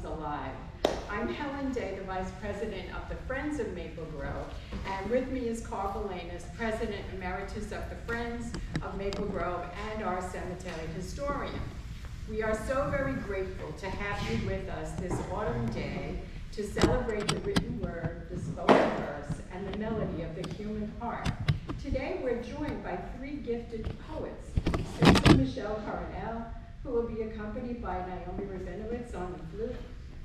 alive. I'm Helen Day, the Vice President of the Friends of Maple Grove, and with me is Carl Belanis, President Emeritus of the Friends of Maple Grove and our cemetery historian. We are so very grateful to have you with us this autumn day to celebrate the written word, the spoken verse, and the melody of the human heart. Today we're joined by three gifted poets, Susan Michele Coronel, who will be accompanied by Naomi Rabinowitz on the flute,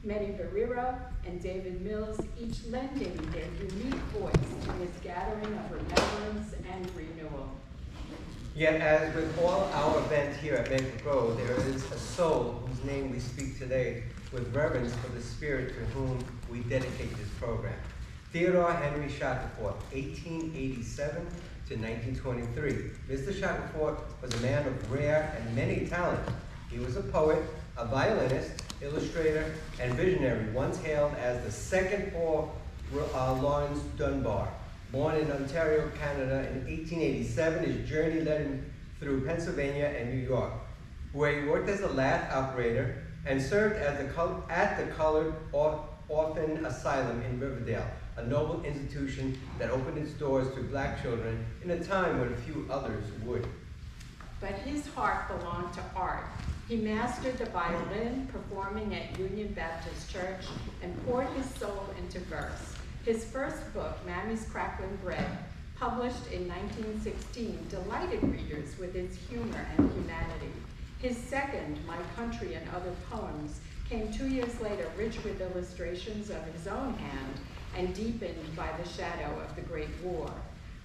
Meny Beriro and David Mills, each lending their unique voice to this gathering of remembrance and renewal. Yet, as with all our events here at Maple Grove, there is a soul whose name we speak today with reverence for the spirit to whom we dedicate this program. Theodore Henry Shackelford, 1887 to 1923. Mr. Shackelford was a man of rare and many talents. He was a poet, a violinist, illustrator, and visionary, once hailed as the second Paul Laurence Dunbar. Born in Ontario, Canada in 1887, his journey led him through Pennsylvania and New York, where he worked as a lathe operator and served at the Colored Orphan Asylum in Riverdale, a noble institution that opened its doors to black children in a time when few others would. But his heart belonged to art. He mastered the violin, performing at Union Baptist Church, and poured his soul into verse. His first book, Mammy's Crackling Bread, published in 1916, delighted readers with its humor and humanity. His second, My Country and Other Poems, came 2 years later, rich with illustrations of his own hand and deepened by the shadow of the Great War.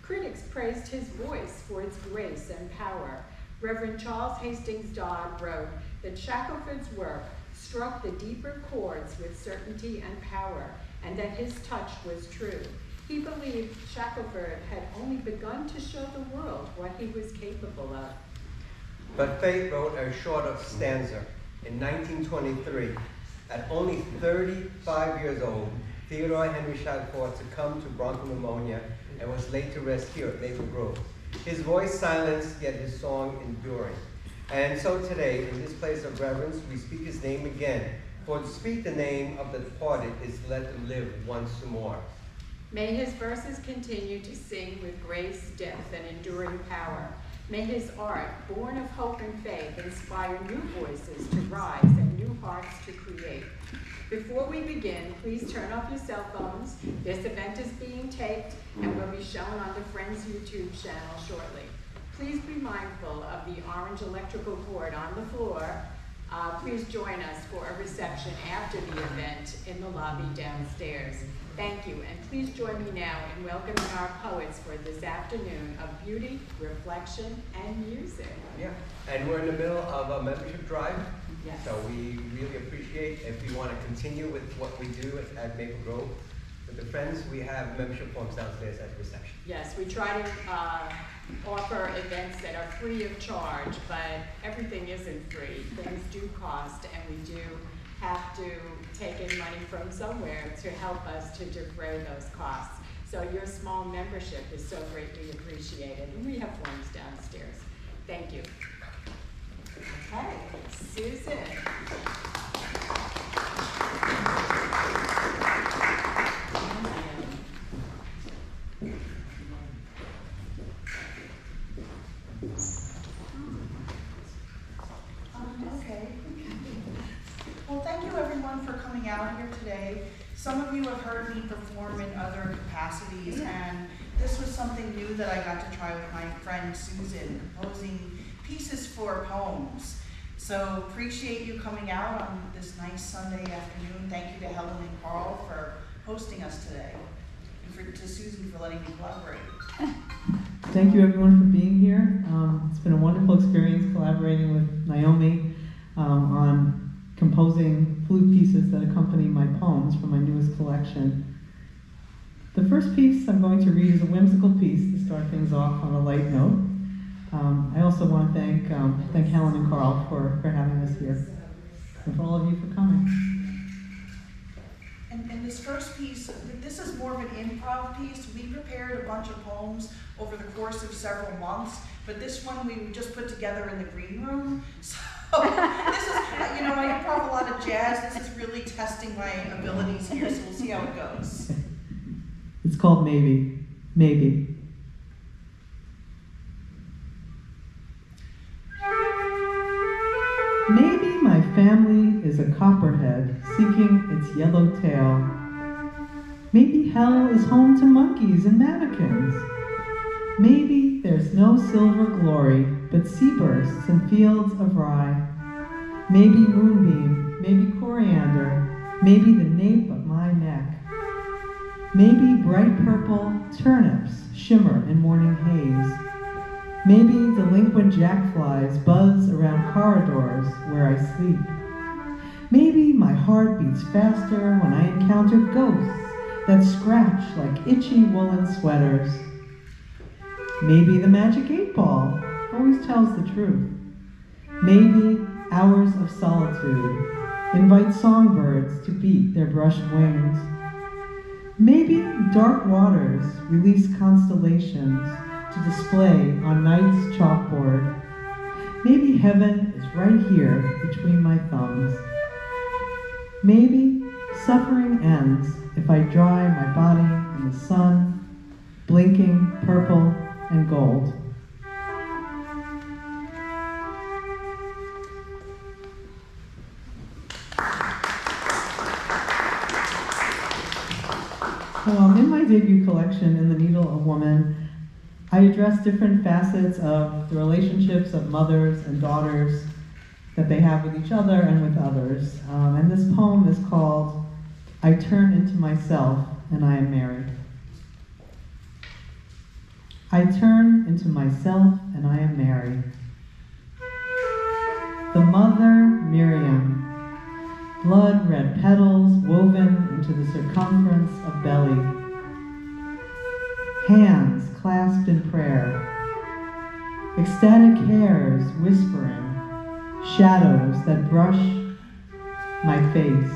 Critics praised his voice for its grace and power. Reverend Charles Hastings Dodd wrote that Shackelford's work struck the deeper chords with certainty and power, and that his touch was true. He believed Shackelford had only begun to show the world what he was capable of. But fate wrote a shorter stanza. In 1923, at only 35 years old, Theodore Henry Shackelford succumbed to bronchial pneumonia and was laid to rest here at Maple Grove. His voice silenced, yet his song enduring. And so today, in this place of reverence, we speak his name again. For to speak the name of the departed is to let them live once more. May his verses continue to sing with grace, depth, and enduring power. May his art, born of hope and faith, inspire new voices to rise and new hearts to create. Before we begin, please turn off your cell phones. This event is being taped and will be shown on the Friends YouTube channel shortly. Please be mindful of the orange electrical cord on the floor. Please join us for a reception after the event in the lobby downstairs. Thank you, and please join me now in welcoming our poets for this afternoon of beauty, reflection, and music. Yeah, and we're in the middle of a membership drive. Yes. So we really appreciate if you want to continue with what we do at Maple Grove. With the Friends, we have membership forms downstairs at the reception. Yes, we try to offer events that are free of charge, but everything isn't free. Things do cost, and we do have to take in money from somewhere to help us to defray those costs. So your small membership is so greatly appreciated, and we have forms downstairs. Thank you. Okay, Susan. Okay. Well, thank you everyone for coming out here today. Some of you have heard me perform in other capacities, and this was something new that I got to try with my friend Susan, composing pieces for poems. So appreciate you coming out on this nice Sunday afternoon. Thank you to Helen and Carl for hosting us today, and to Susan for letting me collaborate. Thank you everyone for being here. It's been a wonderful experience collaborating with Naomi on composing flute pieces that accompany my poems from my newest collection. The first piece I'm going to read is a whimsical piece to start things off on a light note. I also want to thank Helen and Carl for having us here, and for all of you for coming. And this first piece, this is more of an improv piece. We prepared a bunch of poems over the course of several months, but this one we just put together in the green room. So this I improv a lot of jazz. This is really testing my abilities here, so we'll see how it goes. It's called Maybe. Maybe. Maybe my family is a copperhead seeking its yellow tail. Maybe hell is home to monkeys and mannequins. Maybe there's no silver glory, but sea bursts and fields of rye. Maybe moonbeam, maybe coriander, maybe the nape of my neck. Maybe bright purple turnips shimmer in morning haze. Maybe delinquent jackflies buzz around corridors where I sleep. Maybe my heart beats faster when I encounter ghosts that scratch like itchy woolen sweaters. Maybe the magic 8-ball always tells the truth. Maybe hours of solitude invite songbirds to beat their brushed wings. Maybe dark waters release constellations to display on night's chalkboard. Maybe heaven is right here between my thumbs. Maybe suffering ends if I dry my body in the sun, blinking purple and gold. In my debut collection, In the Needle of Woman, I address different facets of the relationships of mothers and daughters that they have with each other and with others. And this poem is called I Turn Into Myself and I Am Married. I turn into myself and I am married. The mother, Miriam, blood-red petals woven into the circumference of belly. Hands clasped in prayer. Ecstatic hairs whispering. Shadows that brush my face.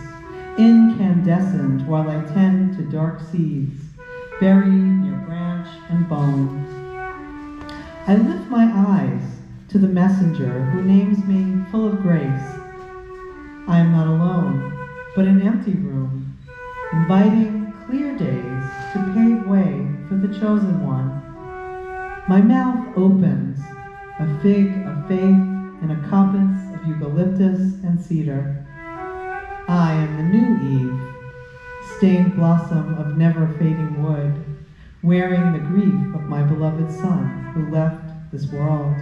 Incandescent while I tend to dark seeds buried near branch and bone. I lift my eyes to the messenger who names me full of grace. I am not alone, but an empty room, inviting clear days to pave way for the chosen one. My mouth opens, a fig of faith in a coppice of eucalyptus and cedar. I am the new Eve, stained blossom of never-fading wood, wearing the grief of my beloved son who left this world.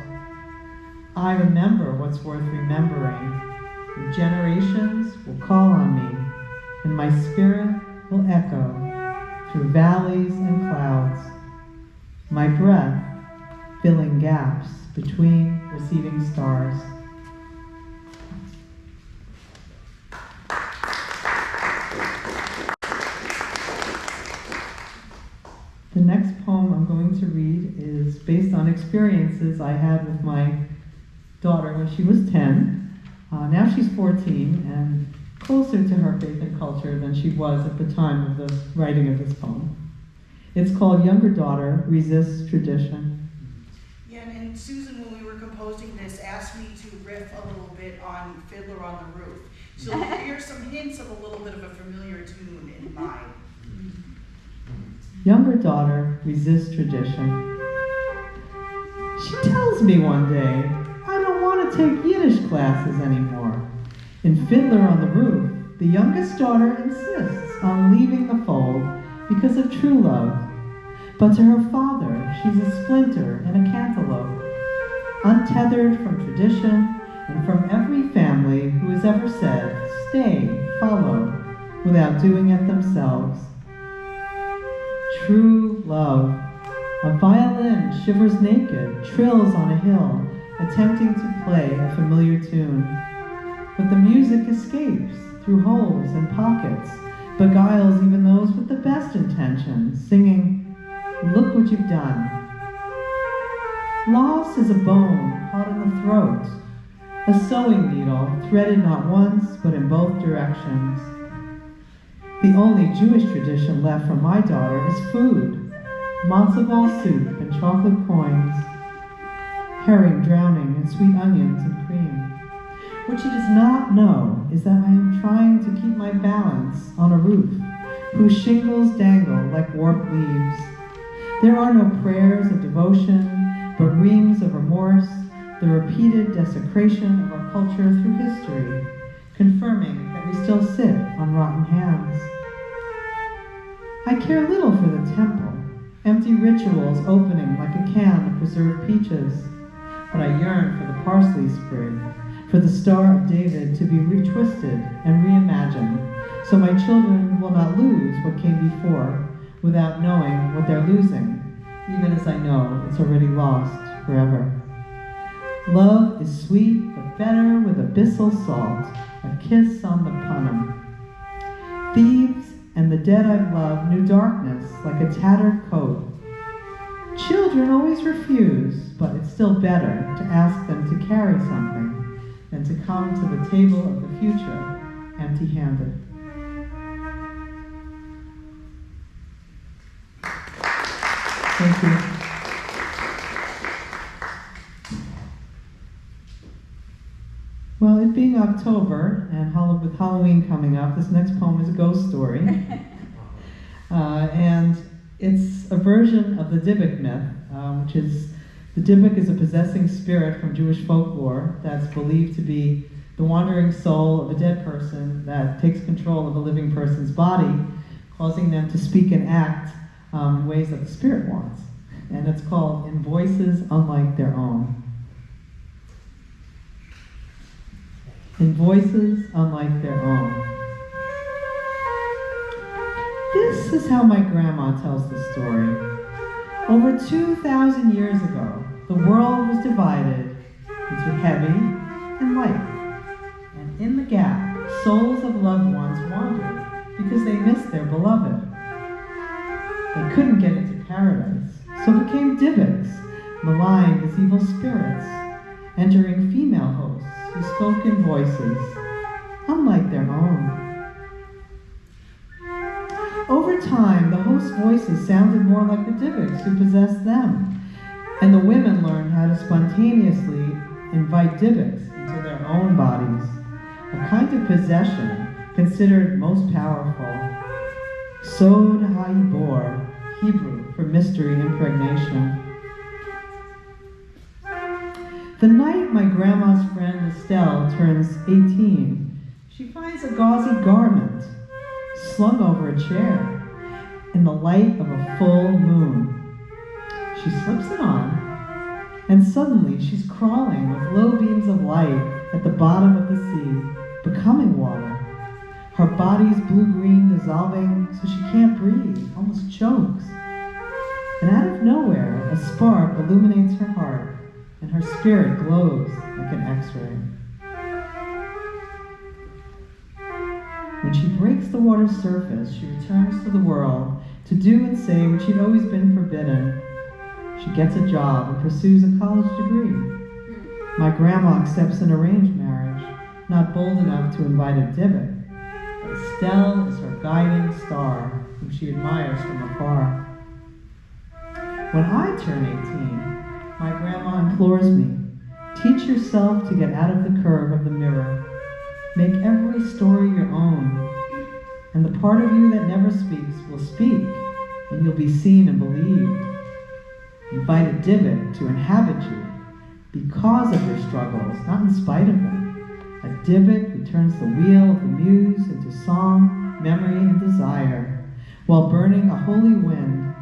I remember what's worth remembering. The generations will call on me, and my spirit will echo through valleys and clouds, my breath filling gaps between receding stars. The next poem I'm going to read is based on experiences I had with my daughter when she was 10. Now she's 14 and closer to her faith and culture than she was at the time of the writing of this poem. It's called Younger Daughter Resists Tradition. Yeah, and Susan, when we were composing this, asked me to riff a little bit on Fiddler on the Roof. So you'll hear some hints of a little bit of a familiar tune in mine. Younger daughter resists tradition. She tells me one day, I don't want to take Yiddish classes anymore. In Fiddler on the Roof, the youngest daughter insists on leaving the fold because of true love. But to her father, she's a splinter and a cantaloupe, untethered from tradition and from every family who has ever said, stay, follow, without doing it themselves. True love. A violin shivers naked, trills on a hill, attempting to play a familiar tune. But the music escapes through holes and pockets, beguiles even those with the best intentions, singing, look what you've done. Loss is a bone caught in the throat, a sewing needle threaded not once but in both directions. The only Jewish tradition left from my daughter is food, matzo ball soup and chocolate coins, herring drowning in sweet onions and cream. What she does not know is that I am trying to keep my balance on a roof whose shingles dangle like warped leaves. There are no prayers of devotion, but reams of remorse, the repeated desecration of our culture through history, confirming that we still sit on rotten hands. I care little for the temple, empty rituals opening like a can of preserved peaches, but I yearn for the parsley sprig, for the Star of David to be retwisted and reimagined, so my children will not lose what came before without knowing what they're losing, even as I know it's already lost forever. Love is sweet, but better with abyssal salt, a kiss on the punum. Thieves and the dead I've loved knew darkness like a tattered coat. Children always refuse, but it's still better to ask them to carry something than to come to the table of the future empty-handed. Thank you. Well, it being October and with Halloween coming up, this next poem is a ghost story. And it's a version of the Dybbuk myth, which is, the Dybbuk is a possessing spirit from Jewish folklore that's believed to be the wandering soul of a dead person that takes control of a living person's body, causing them to speak and act in ways that the spirit wants. And it's called In Voices Unlike Their Own. In voices unlike their own. This is how my grandma tells the story. Over 2,000 years ago, the world was divided into heavy and light. And in the gap, souls of loved ones wandered because they missed their beloved. They couldn't get into paradise, so became Dybbuks, maligned as evil spirits, entering female hosts who spoke in voices unlike their own. Over time, the host voices sounded more like the Dybbuks who possessed them, and the women learned how to spontaneously invite Dybbuks into their own bodies, a kind of possession considered most powerful. Sod HaYibor, Hebrew for mystery impregnation. The night my grandma's friend Estelle turns 18, she finds a gauzy garment slung over a chair in the light of a full moon. She slips it on, and suddenly she's crawling with low beams of light at the bottom of the sea, becoming water. Her body's blue-green dissolving so she can't breathe, almost chokes. And out of nowhere, a spark illuminates her heart, and her spirit glows like an X-ray. When she breaks the water's surface, she returns to the world to do and say what she'd always been forbidden. She gets a job and pursues a college degree. My grandma accepts an arranged marriage, not bold enough to invite a Dybbuk. But Estelle is her guiding star, whom she admires from afar. When I turn 18, my grandma implores me, teach yourself to get out of the curve of the mirror. Make every story your own. And the part of you that never speaks will speak, and you'll be seen and believed. Invite a Dybbuk to inhabit you because of your struggles, not in spite of them. A Dybbuk who turns the wheel of the muse into song, memory, and desire, while burning a holy wind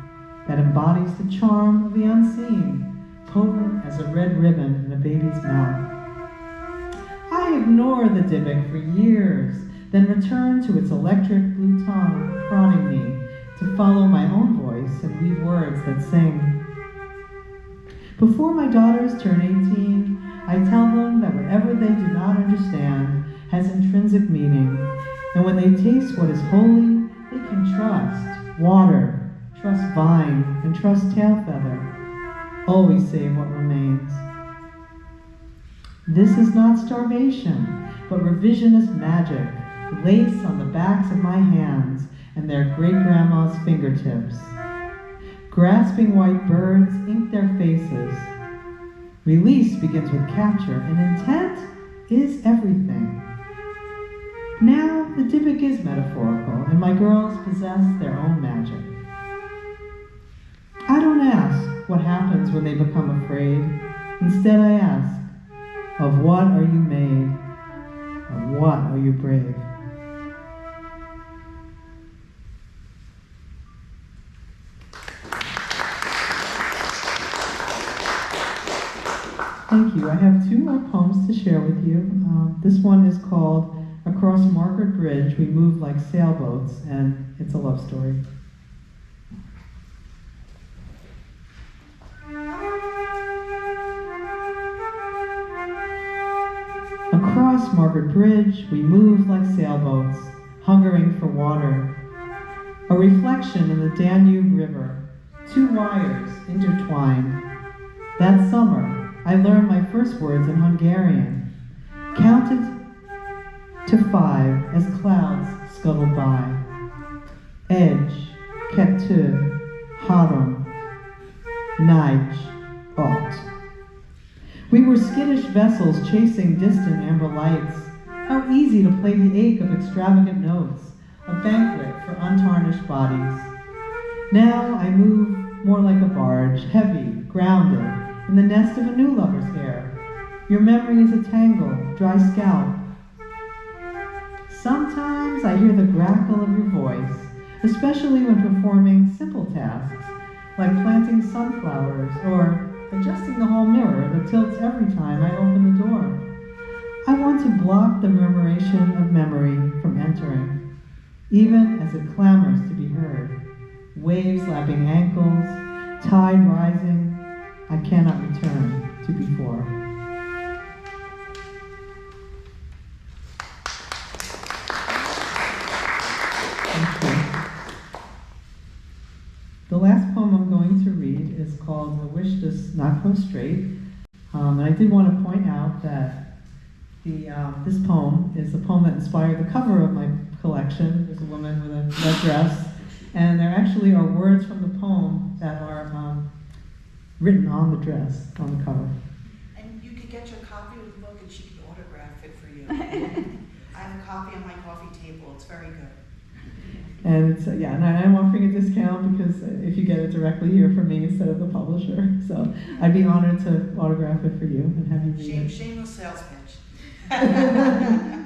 that embodies the charm of the unseen, potent as a red ribbon in a baby's mouth. I ignore the Dybbuk for years, then return to its electric blue tongue, prodding me to follow my own voice and weave words that sing. Before my daughters turn 18, I tell them that whatever they do not understand has intrinsic meaning, and when they taste what is holy, they can trust water, trust vine, and trust tail feather. Always save what remains. This is not starvation, but revisionist magic, lace on the backs of my hands and their great-grandma's fingertips. Grasping white birds ink their faces. Release begins with capture, and intent is everything. Now the Dybbuk is metaphorical, and my girls possess their own magic. I don't ask what happens when they become afraid. Instead I ask, of what are you made? Of what are you brave? Thank you. I have two more poems to share with you. This one is called Across Margaret Bridge, We Move Like Sailboats, and it's a love story. Across Margaret Bridge, we move like sailboats, hungering for water. A reflection in the Danube River, two wires intertwined. That summer, I learned my first words in Hungarian, counted to 5 as clouds scuttled by. Egy, kettő, három, négy, öt. We were skittish vessels chasing distant amber lights. How easy to play the ache of extravagant notes, a banquet for untarnished bodies. Now I move more like a barge, heavy, grounded, in the nest of a new lover's hair. Your memory is a tangle, dry scalp. Sometimes I hear the grackle of your voice, especially when performing simple tasks, like planting sunflowers or adjusting the hall mirror that tilts every time I open the door. I want to block the murmuration of memory from entering, even as it clamors to be heard. Waves lapping ankles, tide rising, I cannot return to before. Thank you. The last poem I'm going to read is called A Wish Does Not Grow Straight. And I did want to point out that this poem is a poem that inspired the cover of my collection. There's a woman with a red dress. And there actually are words from the poem that are written on the dress, on the cover. And you could get your copy of the book and she could autograph it for you. I have a copy on my coffee table. It's very good. And it's, and I'm offering a discount because if you get it directly here from me instead of the publisher. So I'd be honored to autograph it for you and have you read it. Shameless sales pitch. Okay.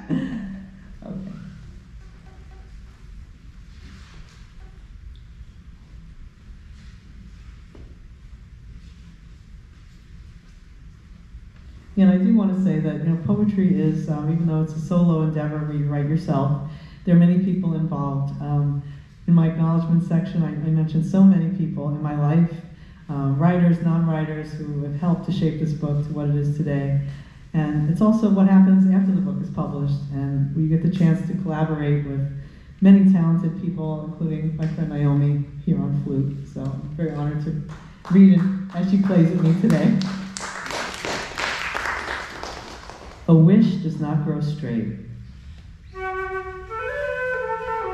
And I do want to say that poetry is, even though it's a solo endeavor where you write yourself, there are many people involved. In my acknowledgement section, I mentioned so many people in my life, writers, non-writers, who have helped to shape this book to what it is today. And it's also what happens after the book is published, and we get the chance to collaborate with many talented people, including my friend Naomi here on flute. So I'm very honored to read it as she plays with me today. A wish does not grow straight.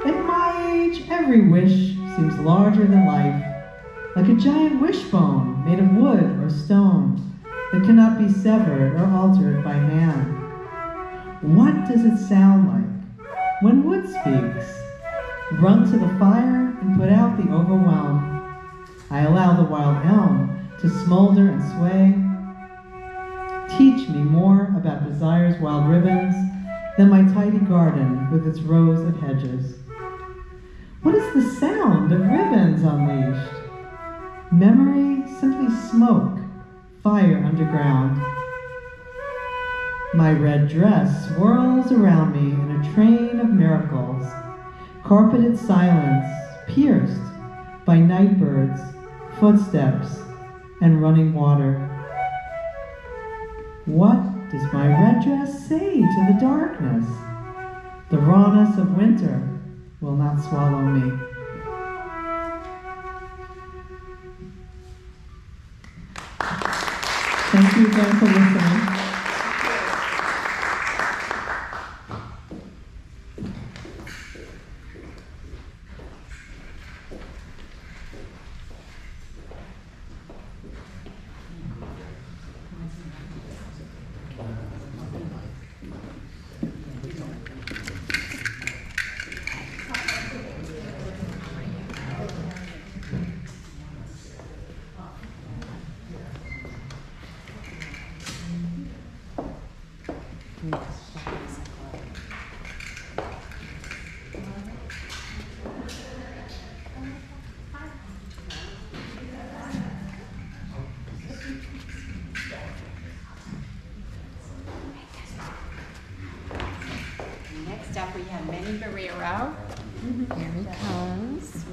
At my age, every wish seems larger than life, like a giant wishbone made of wood or stone that cannot be severed or altered by hand. What does it sound like when wood speaks? Run to the fire and put out the overwhelm. I allow the wild elm to smolder and sway. Teach me more about desire's wild ribbons than my tidy garden with its rows of hedges. What is the sound of ribbons unleashed? Memory, simply smoke, fire underground. My red dress swirls around me in a train of miracles, carpeted silence pierced by night birds, footsteps, and running water. What does my red dress say to the darkness? The rawness of winter will not swallow me. Thank you again for listening. Beriro. Here he comes.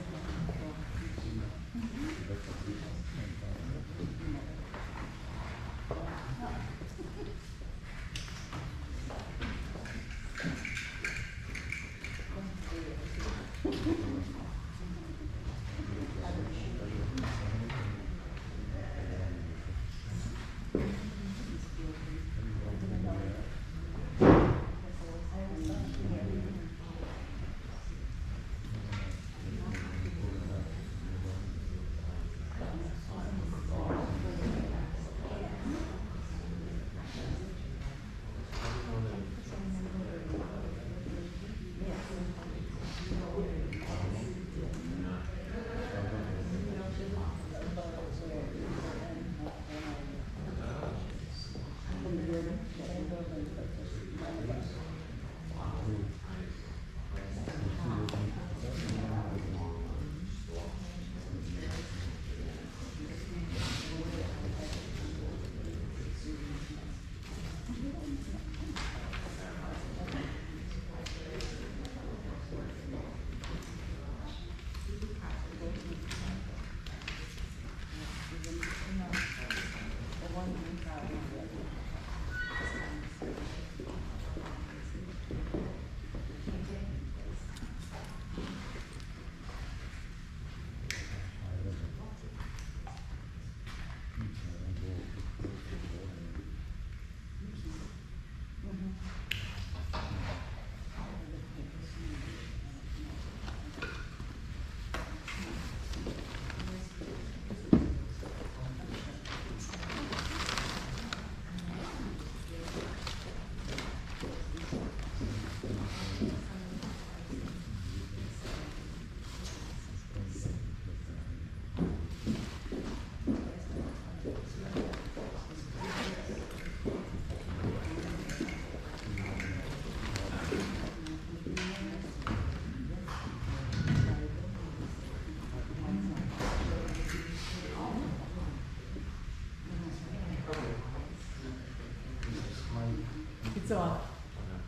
It's off.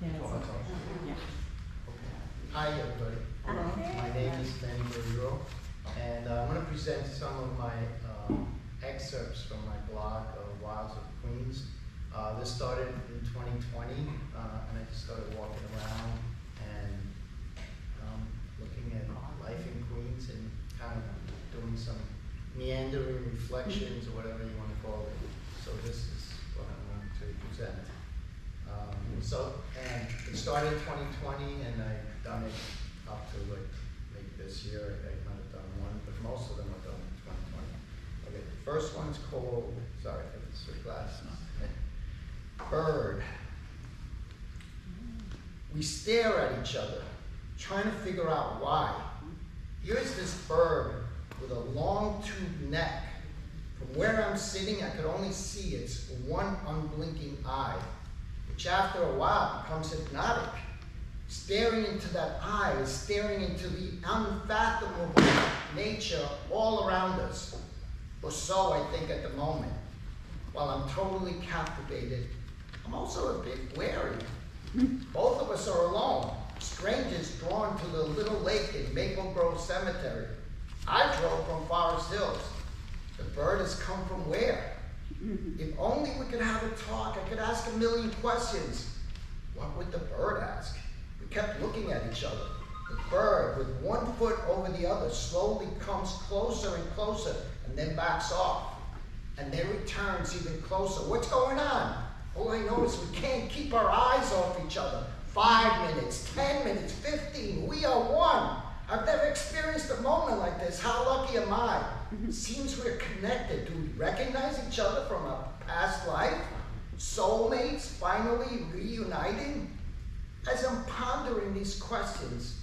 Yeah, it's off. Yeah. Hi, everybody. My name is Meny Beriro, and I'm going to present some of my excerpts from my blog, Wilds of Queens. This started in 2020, and I just started walking around and looking at life in Queens and kind of doing some meandering reflections or whatever you want to call it. So this is what I'm going to present. And it started in 2020, and I've done it up to like this year. I might have done one, but most of them are done in 2020. Okay, the first one's called, sorry, I have to switch glasses. Bird. We stare at each other, trying to figure out why. Here's this bird with a long tube neck. From where I'm sitting, I could only see its one unblinking eye, which after a while becomes hypnotic. Staring into that eye is staring into the unfathomable nature all around us. Or so I think at the moment. While I'm totally captivated, I'm also a bit wary. Both of us are alone, strangers drawn to the little lake in Maple Grove Cemetery. I drove from Forest Hills. The bird has come from where? If only we could have a talk, I could ask a million questions. What would the bird ask? We kept looking at each other. The bird, with one foot over the other, slowly comes closer and closer and then backs off. And then returns even closer. What's going on? All I know is we can't keep our eyes off each other. 5 minutes, 10 minutes, 15, we are one. I've never experienced a moment like this. How lucky am I? Seems we're connected. Do we recognize each other from a past life? Soulmates finally reuniting? As I'm pondering these questions,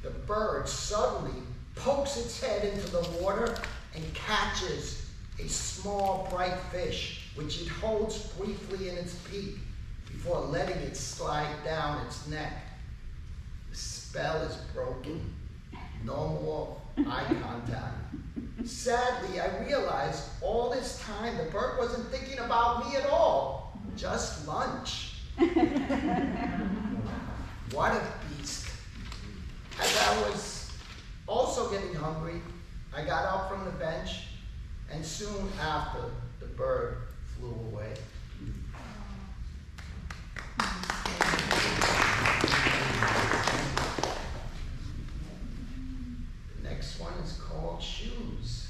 the bird suddenly pokes its head into the water and catches a small bright fish, which it holds briefly in its beak before letting it slide down its neck. The spell is broken. No more eye contact. Sadly, I realized all this time the bird wasn't thinking about me at all, just lunch. What a beast. hungry. I got up from the bench, and soon after, the bird flew away. The next one is called shoes.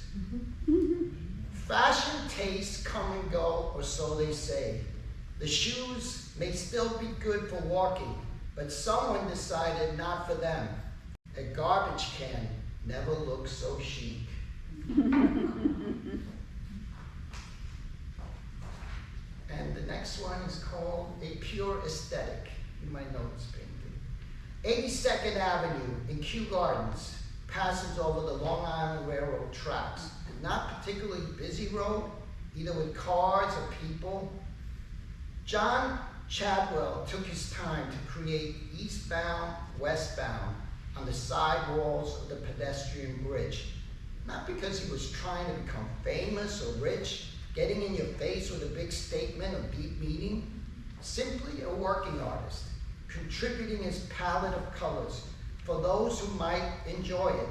Fashion tastes come and go, or so they say. The shoes may still be good for walking, but someone decided not for them. A garbage can never looks so chic. And the next one is called A Pure Aesthetic. You might know this painting. 82nd Avenue in Kew Gardens passes over the Long Island Railroad tracks. Not particularly busy road, either with cars or people. John Chadwell took his time to create eastbound, westbound on the side walls of the pedestrian bridge. Not because he was trying to become famous or rich, getting in your face with a big statement or deep meaning. Simply a working artist, contributing his palette of colors for those who might enjoy it,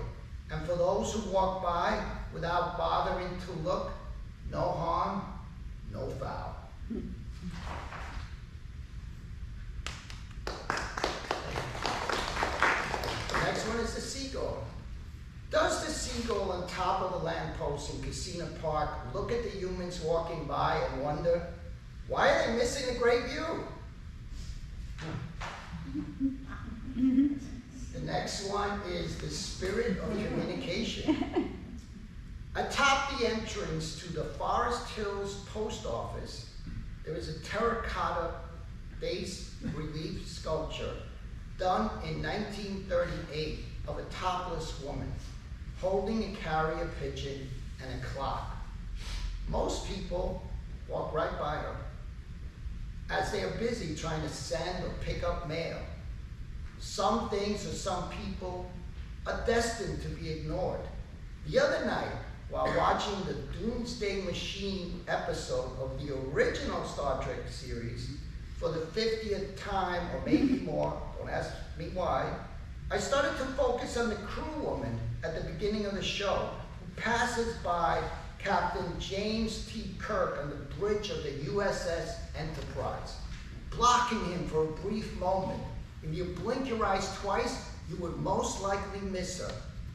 and for those who walk by without bothering to look. No harm, no foul. The next one is the seagull. Does the seagull on top of the lamppost in Casino Park look at the humans walking by and wonder, why are they missing the great view? The next one is the spirit of communication. Atop the entrance to the Forest Hills Post Office, there is a terracotta bas relief sculpture done in 1938 of a topless woman holding a carrier pigeon and a clock. Most people walk right by her as they are busy trying to send or pick up mail. Some things or some people are destined to be ignored. The other night, while watching the Doomsday Machine episode of the original Star Trek series for the 50th time or maybe more, don't ask me why, I started to focus on the crew woman at the beginning of the show who passes by Captain James T. Kirk on the bridge of the USS Enterprise, blocking him for a brief moment. If you blink your eyes twice, you would most likely miss her.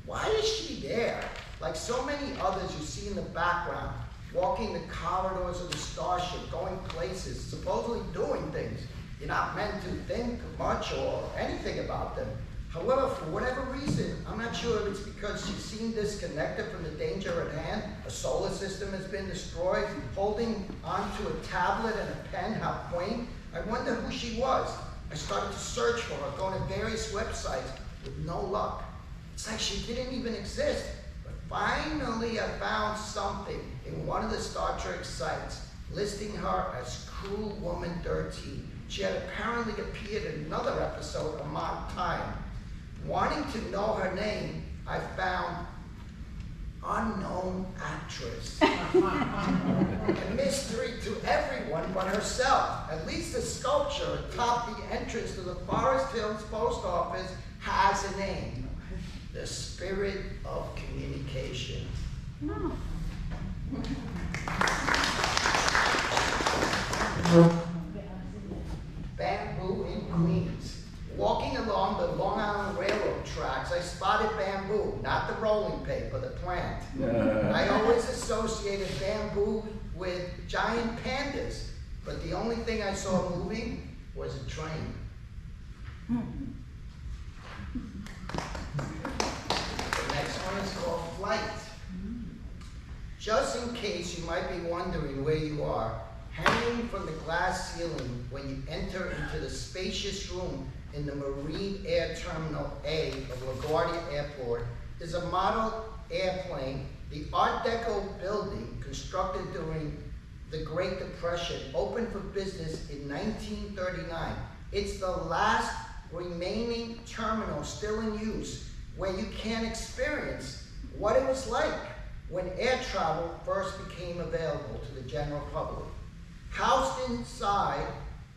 Why is she there? Like so many others you see in the background, walking the corridors of the starship, going places, supposedly doing things you're not meant to think much or anything about them. However, for whatever reason, I'm not sure if it's because she seemed disconnected from the danger at hand, a solar system has been destroyed, holding onto a tablet and a pen, how quaint. I wonder who she was. I started to search for her, going to various websites with no luck. It's like she didn't even exist. But finally I found something in one of the Star Trek sites listing her as Crew Woman 13. She had apparently appeared in another episode a mock time. Wanting to know her name, I found unknown actress. A mystery to everyone but herself. At least the sculpture atop the entrance to the Forest Hills Post Office has a name. The spirit of communication. Bamboo in Queens. Walking along the Long Island Railroad tracks, I spotted bamboo, not the rolling paper, the plant. I always associated bamboo with giant pandas, but the only thing I saw moving was a train. The next one is called Flight. Just in case you might be wondering where you are, hanging from the glass ceiling when you enter into the spacious room in the Marine Air Terminal A of LaGuardia Airport is a model airplane, the Art Deco building constructed during the Great Depression, opened for business in 1939. It's the last remaining terminal still in use where you can experience what it was like when air travel first became available to the general public. Housed inside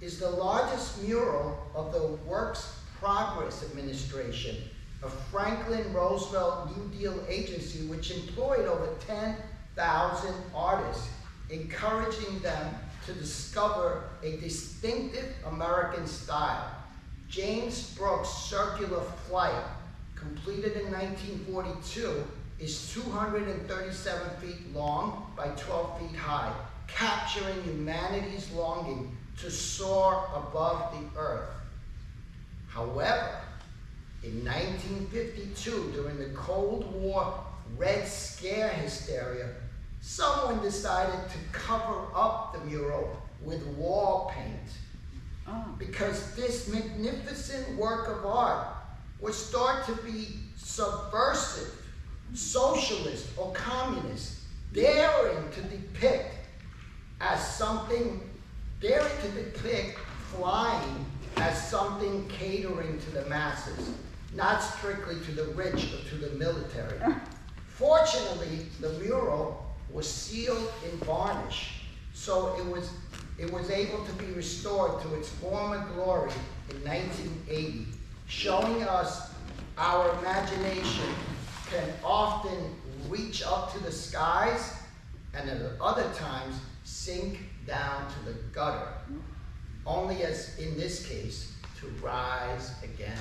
is the largest mural of the Works Progress Administration, a Franklin Roosevelt New Deal agency which employed over 10,000 artists, encouraging them to discover a distinctive American style. James Brooks' Circular Flight, completed in 1942, is 237 feet long by 12 feet high, capturing humanity's longing to soar above the earth. However, in 1952, during the Cold War Red Scare hysteria, someone decided to cover up the mural with wall paint, because this magnificent work of art was thought to be subversive, socialist, or communist, daring to depict flying as something catering to the masses, not strictly to the rich or to the military. Fortunately, the mural was sealed in varnish, so it was able to be restored to its former glory in 1980, showing us our imagination can often reach up to the skies and at other times sink down to the gutter, only as in this case to rise again.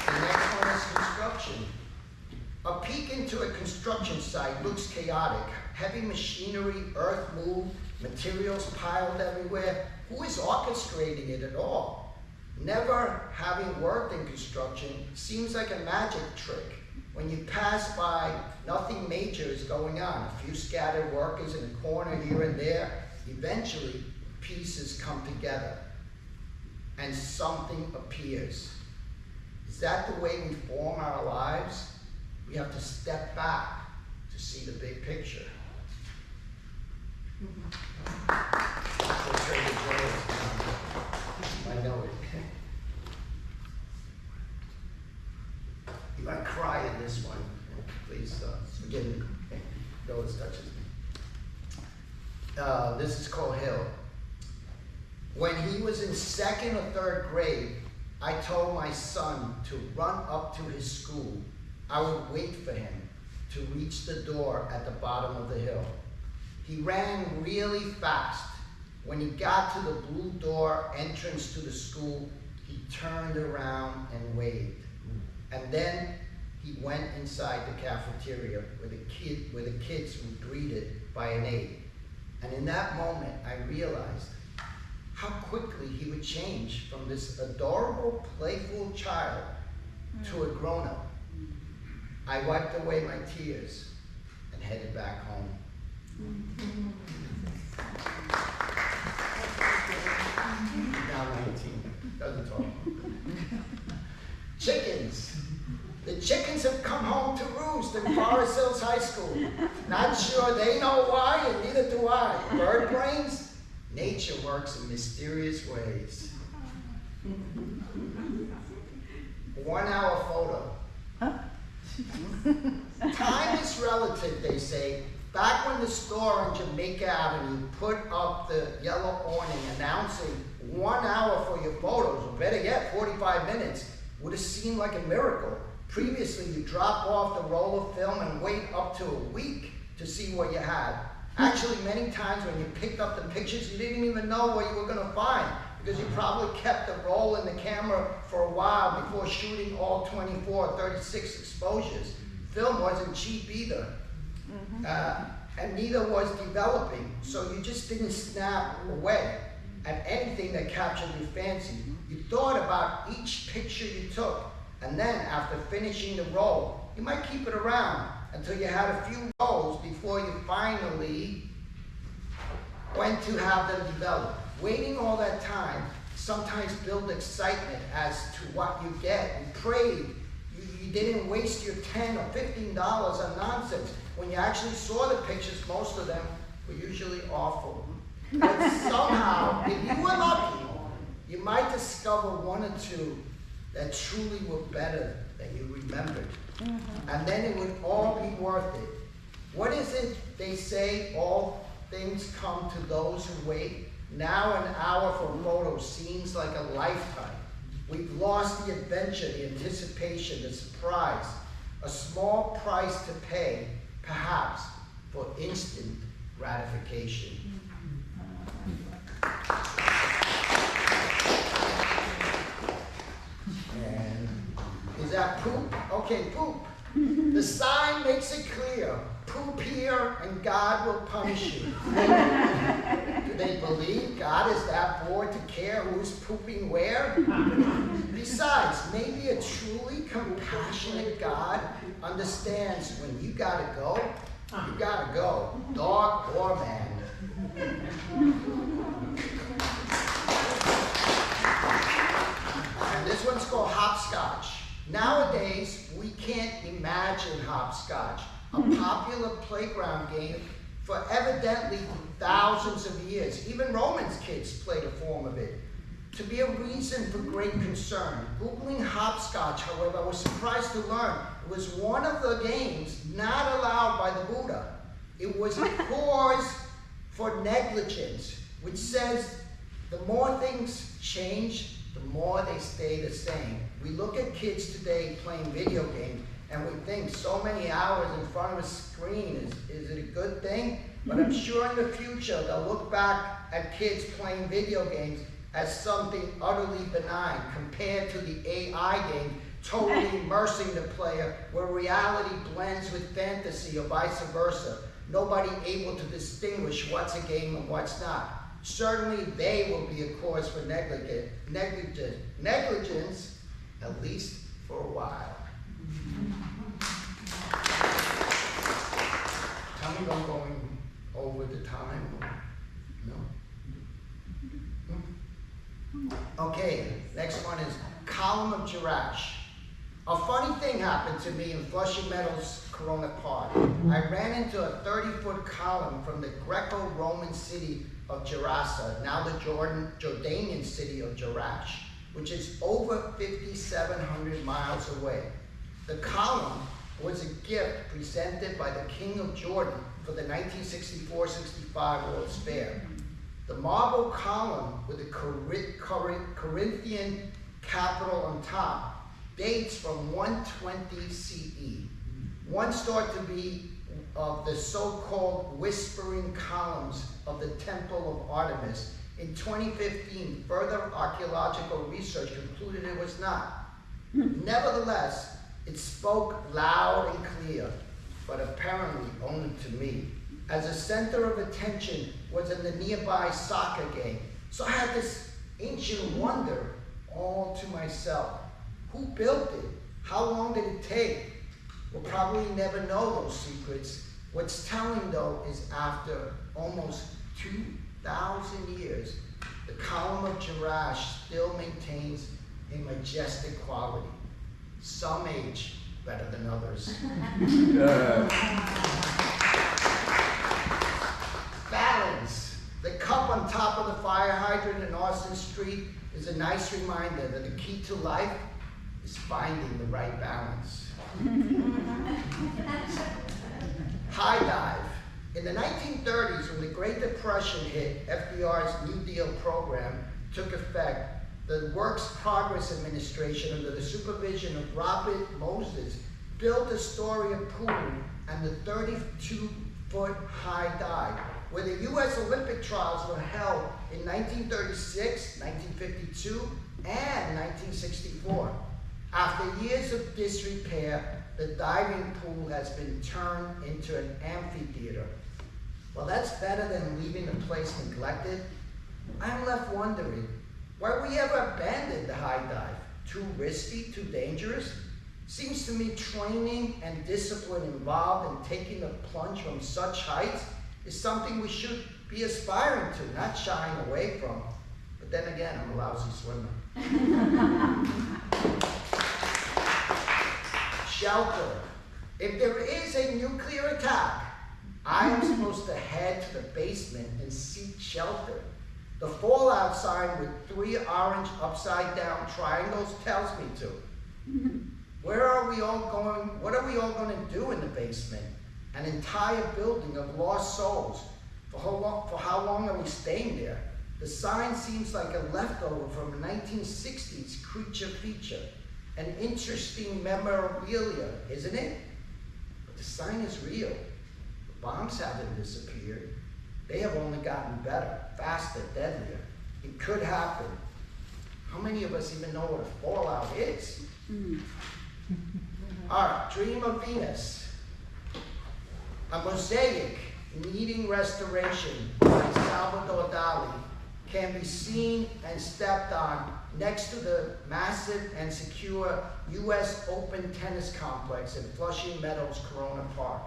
The next one is construction. A peek into a construction site looks chaotic. Heavy machinery, earth moved, materials piled everywhere. Who is orchestrating it at all? Never having worked in construction seems like a magic trick. When you pass by, nothing major is going on. A few scattered workers in a corner here and there. Eventually, pieces come together and something appears. Is that the way we form our lives? We have to step back to see the big picture. I know it. If I cry in this one, please forgive me. No one touches me. This is called Hill. When he was in 2nd or 3rd grade, I told my son to run up to his school. I would wait for him to reach the door at the bottom of the hill. He ran really fast. When he got to the blue door entrance to the school, he turned around and waved. And then he went inside the cafeteria where the kids were greeted by an aide. And in that moment, I realized how quickly he would change from this adorable, playful child to a grown-up. I wiped away my tears and headed back home. Now 19, doesn't talk. Chickens. The chickens have come home to roost in Forest Hills High School. Not sure they know why, and neither do I. Bird brains? Nature works in mysterious ways. 1 hour photo. Time is relative, they say. Back when the store on Jamaica Avenue put up the yellow awning announcing 1 hour for your photos, or better yet, 45 minutes, would have seemed like a miracle. Previously, you drop off the roll of film and wait up to a week to see what you had. Actually, many times when you picked up the pictures, you didn't even know what you were going to find, because you probably kept the roll in the camera for a while before shooting all 24 or 36 exposures. Film wasn't cheap either, and neither was developing, so you just didn't snap away at anything that captured your fancy. You thought about each picture you took, and then after finishing the roll, you might keep it around until you had a few rolls before you finally went to have them developed. Waiting all that time sometimes built excitement as to what you get. You prayed. You didn't waste your $10 or $15 on nonsense. When you actually saw the pictures, most of them were usually awful. But somehow, if you were lucky, you might discover one or two that truly were better than you remembered. And then it would all be worth it. What is it they say, all things come to those who wait? Now an hour for a photo seems like a lifetime. We've lost the adventure, the anticipation, the surprise. A small price to pay, perhaps, for instant gratification. And is that poop? Okay, poop. The sign makes it clear. Poop here and God will punish you. Do they believe God is that bored to care who's pooping where? Besides, maybe a truly compassionate God understands when you gotta go, dog or man. And this one's called hopscotch. Nowadays, we can't imagine hopscotch, a popular playground game for evidently thousands of years. Even Romans kids played a form of it. To be a reason for great concern. Googling hopscotch, however, I was surprised to learn it was one of the games not allowed by the Buddha. It was a cause for negligence, which says the more things change, the more they stay the same. We look at kids today playing video games and we think so many hours in front of a screen, is it a good thing? But I'm sure in the future they'll look back at kids playing video games as something utterly benign compared to the AI game totally immersing the player where reality blends with fantasy or vice versa. Nobody able to distinguish what's a game and what's not. Certainly they will be a cause for negligence, at least for a while. Tell me if I'm going over the time. No? Okay, next one is Column of Jerash. A funny thing happened to me in Flushing Meadows, Corona Park. I ran into a 30-foot column from the Greco-Roman city of Gerasa, now the Jordanian city of Jerash, which is over 5,700 miles away. The column was a gift presented by the King of Jordan for the 1964-65 World's Fair. The marble column with the Corinthian capital on top dates from 120 CE. Once thought to be of the so-called whispering columns of the Temple of Artemis. In 2015, further archaeological research concluded it was not. Nevertheless, it spoke loud and clear, but apparently only to me, as a center of attention was in the nearby soccer game. So I had this ancient wonder all to myself. Who built it? How long did it take? We'll probably never know those secrets. What's telling though is after almost 2,000 years, the column of Jerash still maintains a majestic quality. Some age better than others. Balance. The cup on top of the fire hydrant in Austin Street is a nice reminder that the key to life is finding the right balance. High dive. In the 1930s, when the Great Depression hit, FDR's New Deal program took effect. The Works Progress Administration, under the supervision of Robert Moses, built Astoria Pool and the 32-foot high dive, where the U.S. Olympic trials were held in 1936, 1952, and 1964. After years of disrepair, the diving pool has been turned into an amphitheater. Well, that's better than leaving the place neglected. I'm left wondering, why we ever abandoned the high dive? Too risky, too dangerous? Seems to me training and discipline involved in taking the plunge from such heights is something we should be aspiring to, not shying away from. But then again, I'm a lousy swimmer. Shelter. If there is a nuclear attack, I am supposed to head to the basement and seek shelter. The fallout sign with 3 orange upside-down triangles tells me to. Where are we all going? What are we all going to do in the basement? An entire building of lost souls. For how long are we staying there? The sign seems like a leftover from a 1960s creature feature. An interesting memorabilia, isn't it? But the sign is real. The bombs haven't disappeared. They have only gotten better, faster, deadlier. It could happen. How many of us even know what a fallout is? All right, Dream of Venus. A mosaic needing restoration by Salvador Dali can be seen and stepped on next to the massive and secure U.S. Open tennis complex in Flushing Meadows, Corona Park.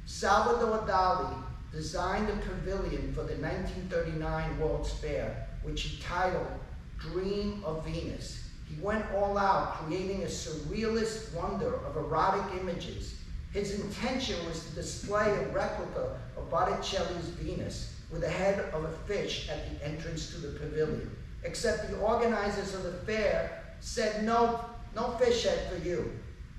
Salvador Dali designed a pavilion for the 1939 World's Fair, which he titled Dream of Venus. He went all out, creating a surrealist wonder of erotic images. His intention was to display a replica of Botticelli's Venus with the head of a fish at the entrance to the pavilion. Except the organizers of the fair said, no fish head for you.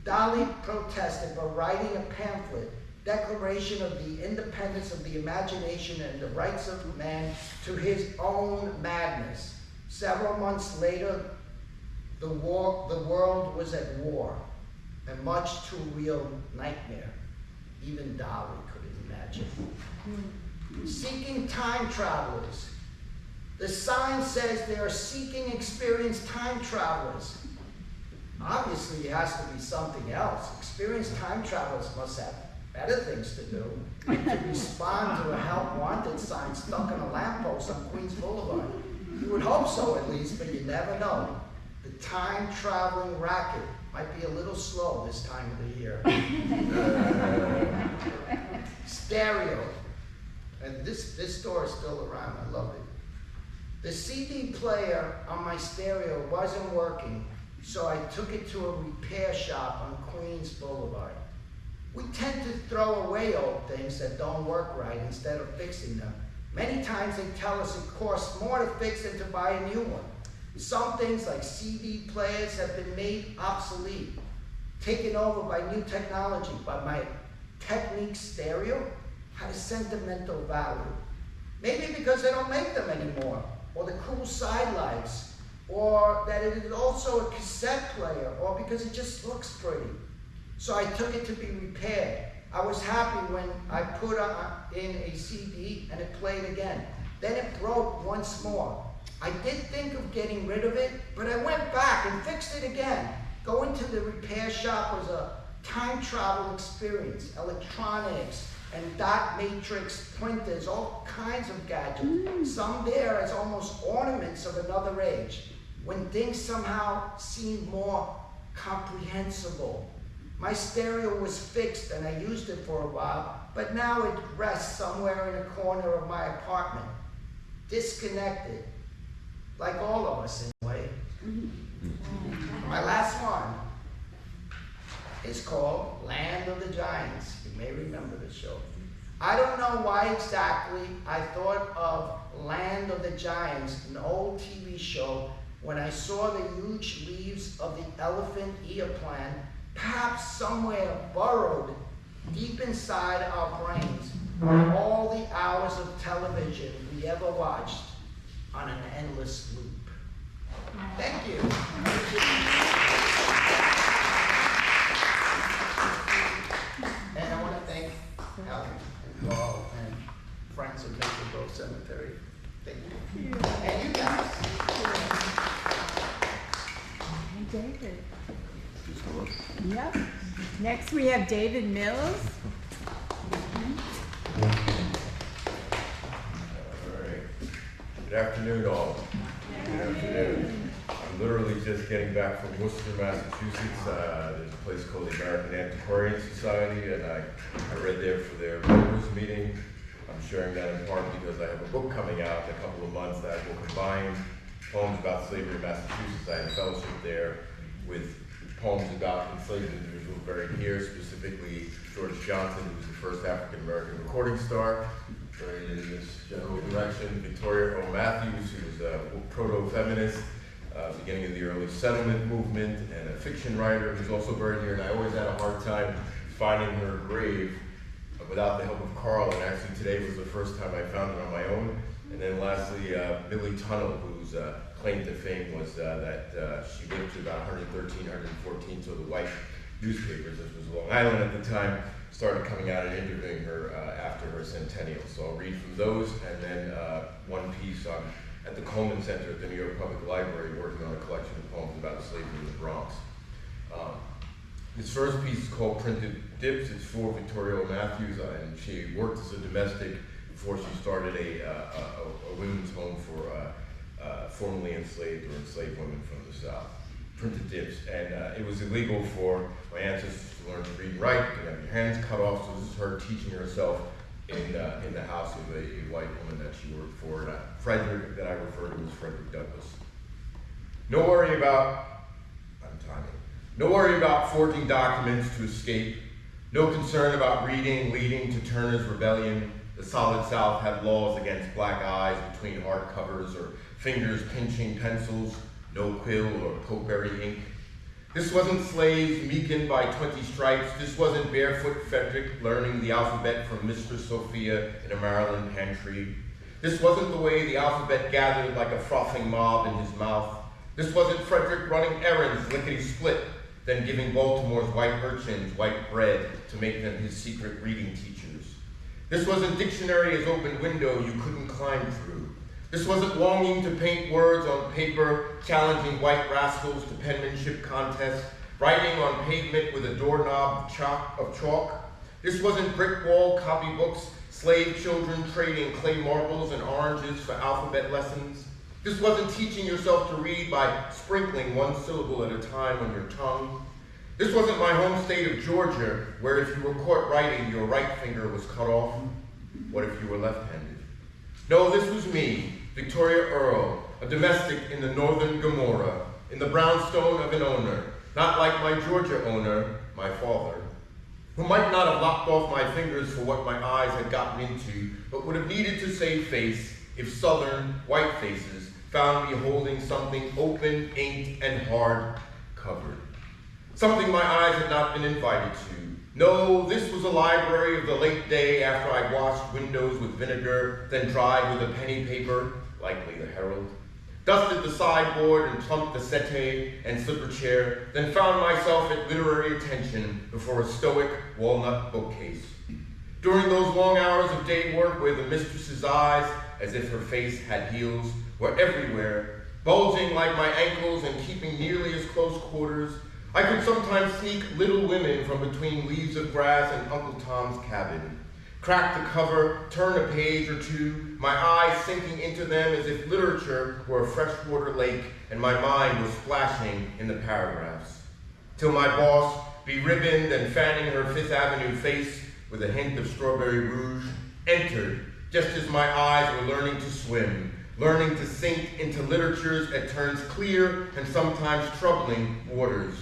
Dali protested by writing a pamphlet, Declaration of the Independence of the Imagination and the Rights of Man, to his own madness. Several months later, the world was at war, a much too real nightmare. Even Dali couldn't imagine. Seeking time travelers. The sign says they are seeking experienced time travelers. Obviously, it has to be something else. Experienced time travelers must have better things to do than to respond to a help wanted sign stuck on a lamppost on Queens Boulevard. You would hope so, at least, but you never know. The time-traveling racket might be a little slow this time of the year. Stereo. And this store is still around. I love it. The CD player on my stereo wasn't working, so I took it to a repair shop on Queens Boulevard. We tend to throw away old things that don't work right instead of fixing them. Many times they tell us it costs more to fix than to buy a new one. Some things like CD players have been made obsolete, taken over by new technology, but my Technique stereo had a sentimental value. Maybe because they don't make them anymore, or the cool sidelights, or that it is also a cassette player, or because it just looks pretty. So I took it to be repaired. I was happy when I put in a CD and it played again. Then it broke once more. I did think of getting rid of it, but I went back and fixed it again. Going to the repair shop was a time travel experience. Electronics and dot matrix printers, all kinds of gadgets. Some there as almost ornaments of another age, when things somehow seemed more comprehensible. My stereo was fixed and I used it for a while, but now it rests somewhere in a corner of my apartment, disconnected, like all of us in a way. My last one is called Land of the Giants. You may remember this show. I don't know why exactly I thought of Land of the Giants, an old TV show, when I saw the huge leaves of the elephant ear plant, perhaps somewhere burrowed deep inside our brains, are all the hours of television we ever watched on an endless loop. Thank you. And I want to thank Alan and Paul and friends of Maple Grove Cemetery. Thank you. And you guys. And David. Yep. Next we have David Mills. All right. Good afternoon, all. Good afternoon. I'm literally just getting back from Worcester, Massachusetts. There's a place called the American Antiquarian Society, and I read there for their members meeting. I'm sharing that in part because I have a book coming out in a couple of months that will combine poems about slavery in Massachusetts. I had a fellowship there with poems about enslaved individuals buried here, specifically George Johnson, who was the first African-American recording star, buried in this general direction. Victoria O. Matthews, who was a proto-feminist, beginning of the early settlement movement, and a fiction writer who's also buried here. And I always had a hard time finding her grave without the help of Carl, and actually today was the first time I found it on my own. And then lastly, Millie Tunnell, whose claim to fame was that she lived to about 113, 114, so the white newspapers, this was Long Island at the time, started coming out and interviewing her after her centennial. So I'll read from those, and then one piece on at the Coleman Center at the New York Public Library, working on a collection of poems about slavery in the Bronx. This first piece is called Printed Dips. It's for Victoria Matthews, and she worked as a domestic before she started a women's home for formerly enslaved or enslaved women from the South. Printed Dips, and it was illegal for my ancestors to learn to read and write. You have your hands cut off, so this is her teaching herself in the house of a white woman that she worked for. Frederick, that I refer to as Frederick Douglass. No worry about, no worry about forging documents to escape. No concern about reading leading to Turner's Rebellion. The solid South had laws against black eyes between art covers or fingers pinching pencils. No quill or pokeberry ink. This wasn't slaves meekened by 20 stripes. This wasn't barefoot Frederick learning the alphabet from Mistress Sophia in a Maryland pantry. This wasn't the way the alphabet gathered like a frothing mob in his mouth. This wasn't Frederick running errands lickety-split, then giving Baltimore's white urchins white bread to make them his secret reading teachers. This wasn't dictionary as open window you couldn't climb through. This wasn't longing to paint words on paper, challenging white rascals to penmanship contests, writing on pavement with a doorknob of chalk. This wasn't brick wall copybooks, slave children trading clay marbles and oranges for alphabet lessons. This wasn't teaching yourself to read by sprinkling one syllable at a time on your tongue. This wasn't my home state of Georgia, where if you were caught writing, your right finger was cut off. What if you were left-handed? No, this was me, Victoria Earle, a domestic in the northern Gomorrah, in the brownstone of an owner, not like my Georgia owner, my father, who might not have lopped off my fingers for what my eyes had gotten into, but would have needed to save face if southern white faces found me holding something open, inked, and hard covered. Something my eyes had not been invited to. No, this was a library of the late day after I washed windows with vinegar, then dried with a penny paper, likely the Herald, dusted the sideboard and plumped the settee and slipper chair, then found myself at literary attention before a stoic walnut bookcase. During those long hours of day work where the mistress's eyes, as if her face had heels, were everywhere, bulging like my ankles and keeping nearly as close quarters, I could sometimes sneak Little Women from between leaves of grass and Uncle Tom's Cabin, crack the cover, turn a page or two, my eyes sinking into them as if literature were a freshwater lake and my mind was splashing in the paragraphs. Till my boss, beribboned and fanning her Fifth Avenue face with a hint of strawberry rouge, entered just as my eyes were learning to swim, learning to sink into literature's at turns clear and sometimes troubling waters.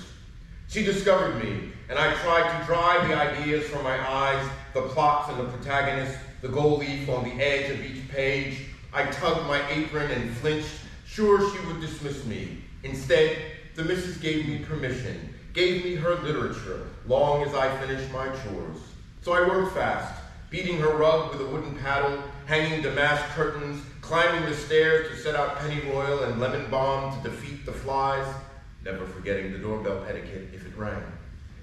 She discovered me, and I tried to dry the ideas from my eyes, the plots and the protagonists, the gold leaf on the edge of each page. I tugged my apron and flinched, sure she would dismiss me. Instead, the missus gave me permission, gave me her literature, long as I finished my chores. So I worked fast, beating her rug with a wooden paddle, hanging damask curtains, climbing the stairs to set out pennyroyal and lemon balm to defeat the flies, never forgetting the doorbell etiquette if it rang.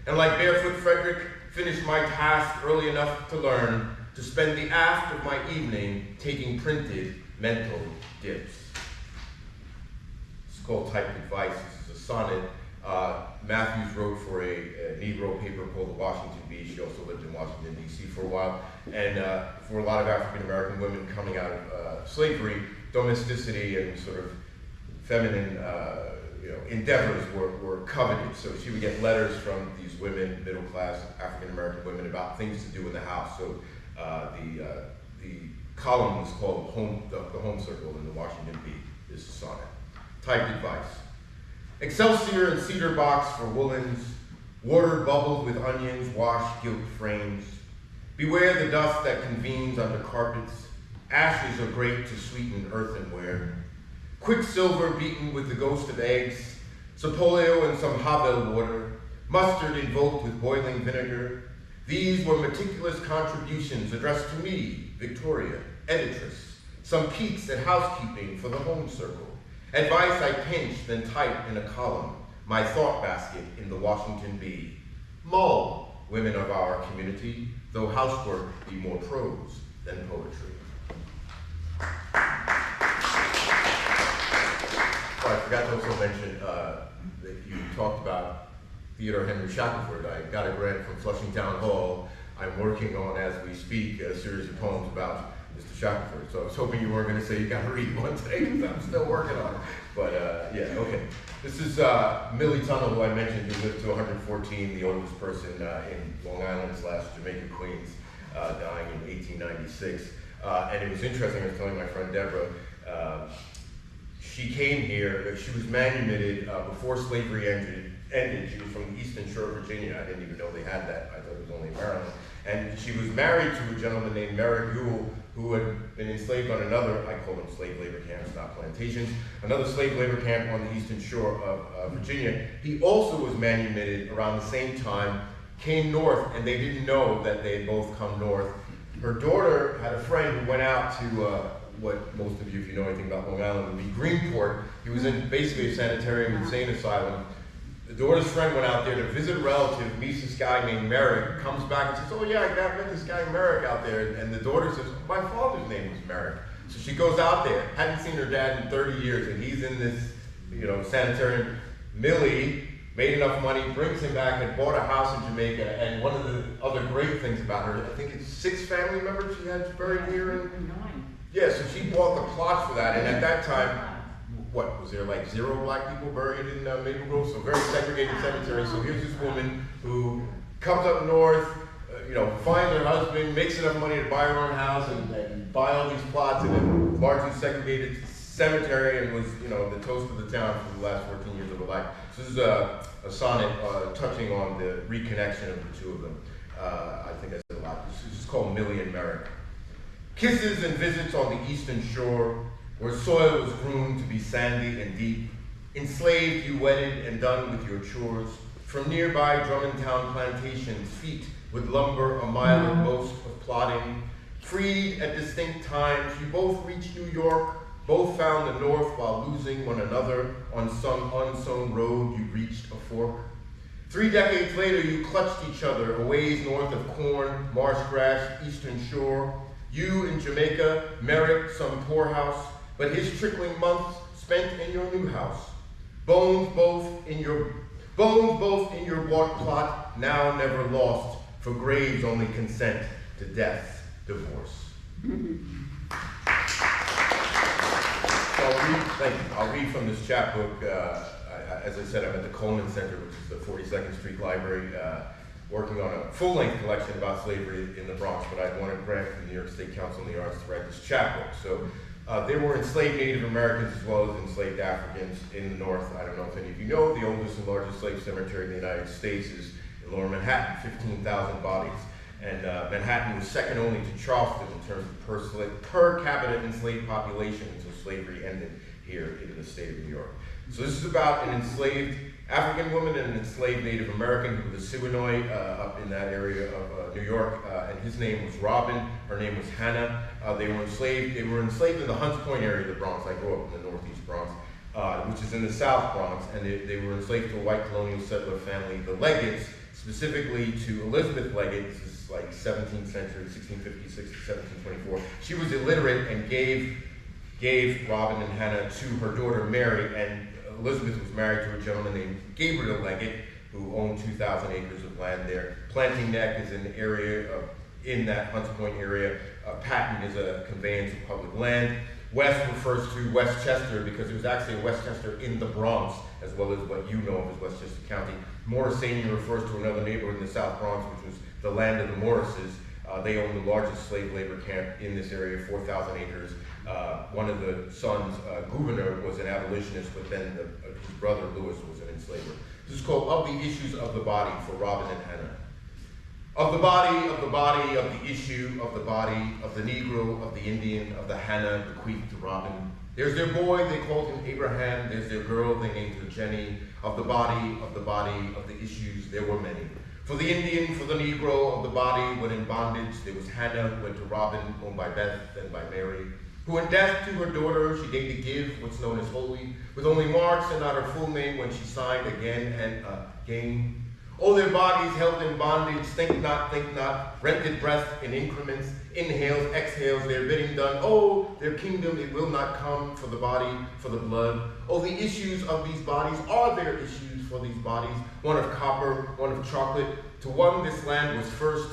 And like barefoot Frederick, finished my task early enough to learn, to spend the aft of my evening taking printed mental dips. It's called Typed Advice. This is a sonnet Matthews wrote for a Negro paper called the Washington Bee. She also lived in Washington, D.C. for a while. And for a lot of African-American women coming out of slavery, domesticity and sort of feminine endeavors were coveted. So she would get letters from these women, middle-class African-American women, about things to do in the house. So the column was called the Home Circle in the Washington Bee. This is a sonnet. Typed advice. Excelsior and cedar box for woolens, water bubbled with onions, wash gilt frames. Beware the dust that convenes under carpets. Ashes are great to sweeten earthenware. Quicksilver beaten with the ghost of eggs, Sapolio and some Havel water, mustard invoked with boiling vinegar. These were meticulous contributions addressed to me, Victoria, editress, some peeks at housekeeping for the home circle. Advice I pinch, then type in a column, my thought basket in the Washington Bee. Mull, women of our community, though housework be more prose than poetry. Oh, I forgot to also mention that you talked about Theodore Henry Shackelford. I got a grant from Flushing Town Hall. I'm working on, as we speak, a series of poems about Mr. Shackelford. So I was hoping you weren't going to say you got to read one today, because I'm still working on it. But yeah, okay. This is Millie Tunnell, who I mentioned, who lived to 114, the oldest person in Long Island / Jamaica, Queens, dying in 1896. And it was interesting, I was telling my friend Deborah, she came here, she was manumitted before slavery ended. She was from the Eastern Shore of Virginia. I didn't even know they had that. I thought it was only Maryland. And she was married to a gentleman named Meny Beriro, who had been enslaved on another, I call them slave labor camps, not plantations, another slave labor camp on the Eastern Shore of Virginia. He also was manumitted around the same time, came north, and they didn't know that they had both come north. Her daughter had a friend who went out to what most of you, if you know anything about Long Island, would be Greenport. He was in basically a sanitarium, insane asylum. The daughter's friend went out there to visit a relative, meets this guy named Merrick, comes back and says, oh yeah, I met this guy Merrick out there. And the daughter says, my father's name was Merrick. So she goes out there, hadn't seen her dad in 30 years, and he's in this, sanitarium. Millie made enough money, brings him back, and bought a house in Jamaica. And one of the other great things about her, I think it's 6 family members she has buried here. Yeah, so she bought the plot for that, and at that time, what, was there like 0 black people buried in Maple Grove? So very segregated cemetery. So here's this woman who comes up north, finds her husband, makes enough money to buy her own house and buy all these plots in a largely segregated cemetery, and was, the toast of the town for the last 14 years of her life. So this is a sonnet touching on the reconnection of the two of them. I think I said a lot. This is called Millie and Merrick. Kisses and visits on the Eastern Shore, where soil was groomed to be sandy and deep. Enslaved, you wedded and done with your chores. From nearby Drummondtown plantations, feet with lumber, a mile at most of plodding. Freed at distinct times, you both reached New York, both found the north while losing one another. On some unsown road, you reached a fork. 3 decades later, you clutched each other, a ways north of corn, marsh grass, Eastern Shore. You in Jamaica, Merrick, some poorhouse, but his trickling months spent in your new house. Bones both in your bought plot, now never lost, for graves only consent to death, divorce. So I'll read from this chapbook. As I said, I'm at the Coleman Center, which is the 42nd Street Library, working on a full-length collection about slavery in the Bronx, but I wanted a grant from the New York State Council on the Arts to write this chapbook. So there were enslaved Native Americans as well as enslaved Africans in the North. I don't know if any of you know, the oldest and largest slave cemetery in the United States is in Lower Manhattan, 15,000 bodies. And Manhattan was second only to Charleston in terms of per capita enslaved population until slavery ended here in the state of New York. So this is about an enslaved African woman and an enslaved Native American who was a Siwanoy up in that area of New York, and his name was Robin, her name was Hannah. They were enslaved in the Hunts Point area of the Bronx. I grew up in the Northeast Bronx, which is in the South Bronx, and they were enslaved to a white colonial settler family, the Leggetts, specifically to Elizabeth Leggett. This is like 17th century, 1656 to 1724. She was illiterate and gave Robin and Hannah to her daughter Mary, and Elizabeth was married to a gentleman named Gabriel Leggett, who owned 2,000 acres of land there. Planting Neck is an area in that Hunts Point area. Patent is a conveyance of public land. West refers to Westchester because there was actually a Westchester in the Bronx, as well as what you know of as Westchester County. Morrisania refers to another neighborhood in the South Bronx, which was the land of the Morrises. They owned the largest slave labor camp in this area, 4,000 acres. One of the sons, Gouverneur, was an abolitionist, but then his brother, Lewis, was an enslaver. This is called Of the Issues of the Body for Robin and Hannah. Of the body, of the body, of the issue, of the body, of the Negro, of the Indian, of the Hannah, bequeathed to Robin. There's their boy, they called him Abraham. There's their girl, they named her Jenny. Of the body, of the body, of the issues, there were many. For the Indian, for the Negro, of the body, when in bondage, there was Hannah, who went to Robin, owned by Beth, then by Mary, who in death to her daughter she deigned to give what's known as holy, with only marks and not her full name when she signed again and again. Oh, their bodies held in bondage, think not, rented breath in increments, inhales, exhales, their bidding done. Oh, their kingdom, it will not come for the body, for the blood. Oh, the issues of these bodies are their issues for these bodies, one of copper, one of chocolate. To one this land was first,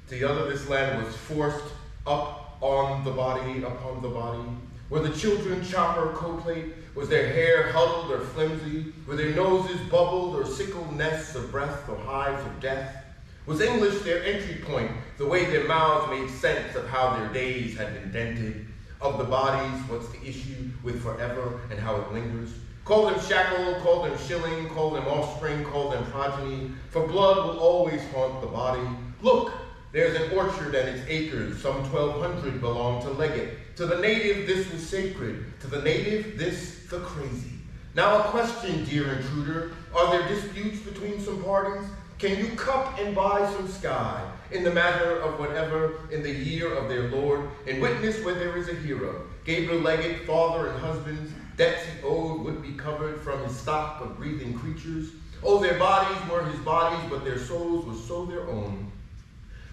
to the other this land was forced, up on the body, upon the body. Were the children chopper, coplate? Was their hair huddled or flimsy? Were their noses bubbled or sickled nests of breath or hives of death? Was English their entry point, the way their mouths made sense of how their days had been dented? Of the bodies, what's the issue with forever and how it lingers? Call them shackle, call them shilling, call them offspring, call them progeny, for blood will always haunt the body. Look, there's an orchard and its acres, some 1,200 belong to Leggett. To the native, this was sacred. To the native, this the crazy. Now a question, dear intruder. Are there disputes between some parties? Can you cup and buy some sky in the matter of whatever, in the year of their Lord, and witness where there is a hero? Gabriel Leggett, father and husbands, debts he owed would be covered from his stock of breathing creatures. Oh, their bodies were his bodies, but their souls were so their own.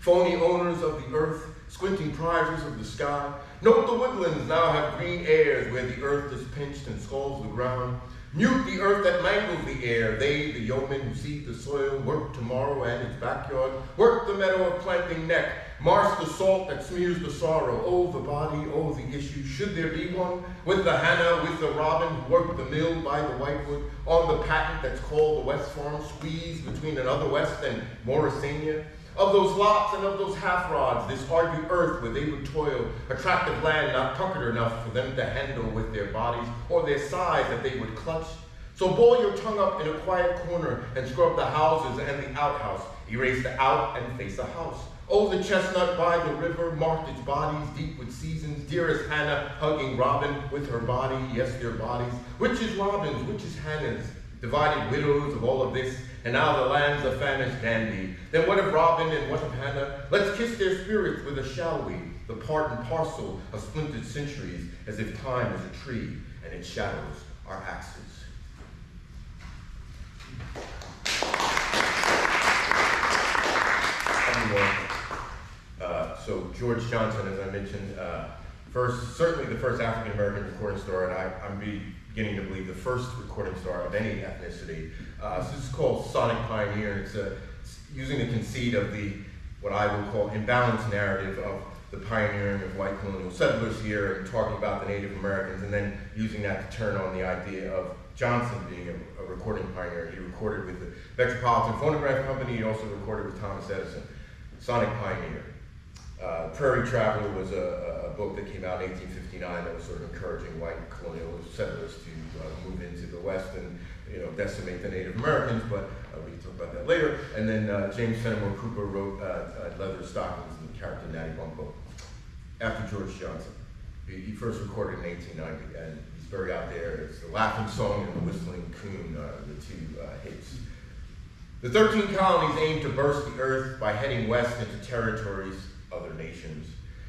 Phony owners of the earth, squinting prizers of the sky. Note the woodlands now have green airs where the earth is pinched and scalds the ground. Mute the earth that mangles the air. They, the yeomen who seed the soil, work tomorrow and its backyard. Work the meadow of planting neck. Marsh the salt that smears the sorrow. Oh, the body, oh, the issue. Should there be one? With the Hannah, with the Robin who worked the mill by the Whitewood. On the patent that's called the West Farm, squeezed between another West and Morrisania. Of those lots and of those half-rods, this argued earth where they would toil, attractive land not puckered enough for them to handle with their bodies, or their size that they would clutch. So boil your tongue up in a quiet corner and scrub the houses and the outhouse, erase the out and face a house. Oh, the chestnut by the river marked its bodies deep with seasons, dearest Hannah hugging Robin with her body, yes, their bodies. Which is Robin's, which is Hannah's? Divided widows of all of this, and now the lands of famished dandy. Then what of Robin and what of Hannah? Let's kiss their spirits with a shall we, the part and parcel of splintered centuries, as if time is a tree and its shadows are axes. So George Johnson, as I mentioned, certainly the first African-American recording star, and I'm beginning to believe the first recording star of any ethnicity. So this is called Sonic Pioneer. It's using the conceit of what I would call imbalanced narrative of the pioneering of white colonial settlers here and talking about the Native Americans, and then using that to turn on the idea of Johnson being a recording pioneer. He recorded with the Metropolitan Phonograph Company. He also recorded with Thomas Edison. Sonic Pioneer. Prairie Traveler was a book that came out in 1859 that was sort of encouraging white colonial settlers to move into the West and decimate the Native Americans, but we can talk about that later. And then James Fenimore Cooper wrote Leather Stockings and the character Natty Bumppo after George Johnson. He first recorded in 1890, and he's very out there. It's the Laughing Song and the Whistling Coon, the two hits. The 13 colonies aimed to burst the earth by heading west into territories other nations.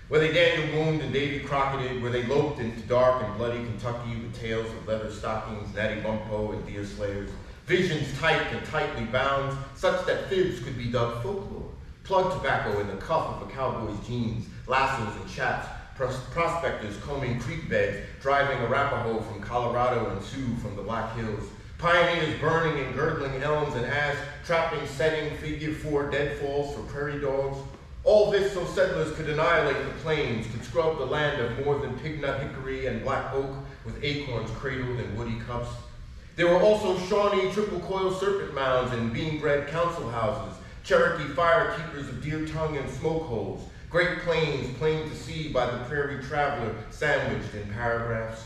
Where they Daniel Boone and Davy Crocketed, where they loped into dark and bloody Kentucky with tales of leather stockings, Natty Bumppo, and deer slayers, visions tight and tightly bound, such that fibs could be dubbed folklore, plug tobacco in the cuff of a cowboy's jeans, lassos and chaps, prospectors combing creek beds, driving Arapaho from Colorado and Sioux from the Black Hills, pioneers burning and girdling elms and ash, trapping, setting, figure 4 deadfalls for prairie dogs. All this so settlers could annihilate the plains, could scrub the land of more than pignut hickory and black oak with acorns cradled in woody cups. There were also Shawnee triple coil serpent mounds and bean-bred council houses, Cherokee firekeepers of deer tongue and smoke holes, Great Plains plain to see by the prairie traveler sandwiched in paragraphs.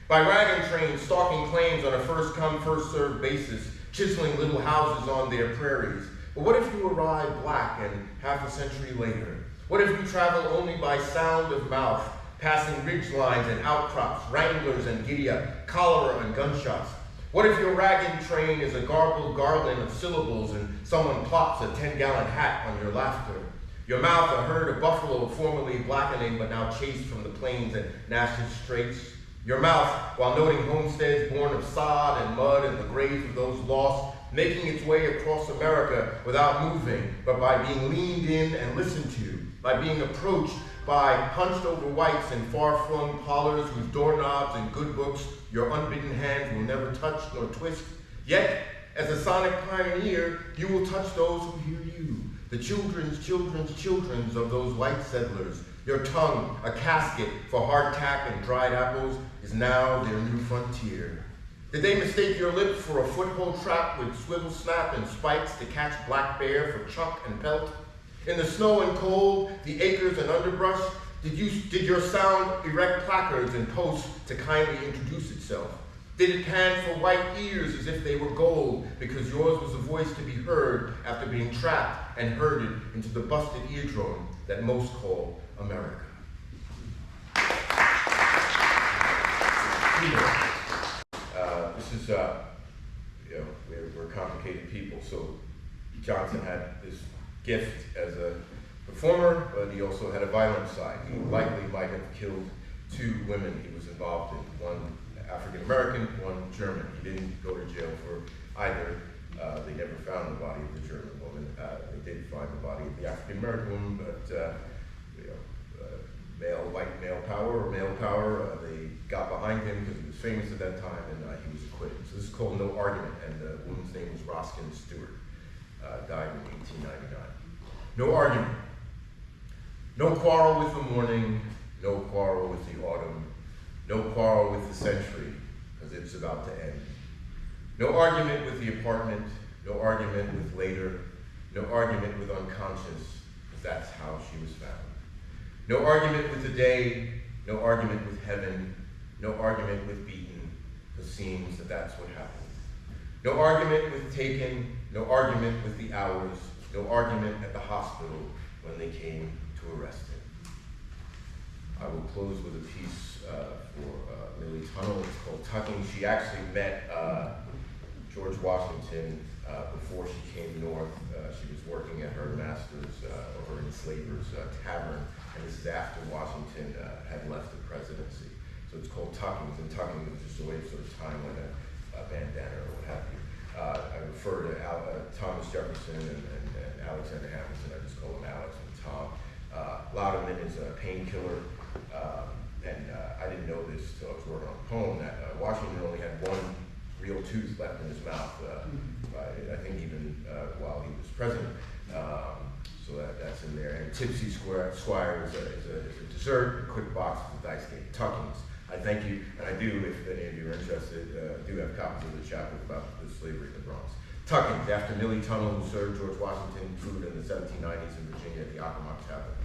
By wagon trains stalking claims on a first-come, first-served basis, chiseling little houses on their prairies. But what if you arrive black and half a century later? What if you travel only by sound of mouth, passing ridge lines and outcrops, wranglers and giddy-up, cholera and gunshots? What if your wagon train is a garbled garland of syllables and someone plops a 10-gallon hat on your laughter? Your mouth, a herd of buffalo formerly blackening but now chased from the plains and Natchez Straits. Your mouth, while noting homesteads born of sod and mud and the graves of those lost, making its way across America without moving, but by being leaned in and listened to, by being approached by hunched-over whites in far-flung parlors whose doorknobs and good books your unbidden hands will never touch nor twist. Yet, as a sonic pioneer, you will touch those who hear you, the children's of those white settlers. Your tongue, a casket for hardtack and dried apples, is now their new frontier. Did they mistake your lips for a foothold trap with swivel snap and spikes to catch black bear for chuck and pelt? In the snow and cold, the acres and underbrush, did your sound erect placards and posts to kindly introduce itself? Did it pan for white ears as if they were gold, because yours was a voice to be heard after being trapped and herded into the busted eardrum that most call America? This is, we're complicated people. So Johnson had this gift as a performer, but he also had a violent side. He likely might have killed 2 women he was involved in, one African American, one German. He didn't go to jail for either. They never found the body of the German woman. They did find the body of the African American woman, but white male power, they got behind him because he was famous at that time, and he was acquitted. So this is called No Argument, and the woman's name was Roskin Stewart, died in 1899. No argument. No quarrel with the morning, no quarrel with the autumn, no quarrel with the century, because it's about to end. No argument with the apartment, no argument with later, no argument with unconscious, because that's how she was found. No argument with the day, no argument with heaven, no argument with beaten, because it seems that that's what happened. No argument with taken, no argument with the hours, no argument at the hospital when they came to arrest him. I will close with a piece for Lily Tunnell. It's called Tucking. She actually met George Washington before she came north. She was working at her master's or her enslaver's tavern, and this is after Washington had left the presidency. So it's called Tucking, and tucking is just a way of sort of tying like a bandana or what have you. I refer to Thomas Jefferson and Alexander Hamilton. I just call them Alex and Tom. Laudanum is a painkiller, and I didn't know this until I was working on a poem that Washington only had one real tooth left in his mouth, I think even while he was president. So that's in there. And Tipsy Squire is a dessert, a quick box with a dice game. Tuckings. I thank you, and I do, if any of you are interested, do have copies of the chapter about the slavery in the Bronx. Tuckings, after Millie Tunnell, who served George Washington food in the 1790s in Virginia at the Accomack Tavern.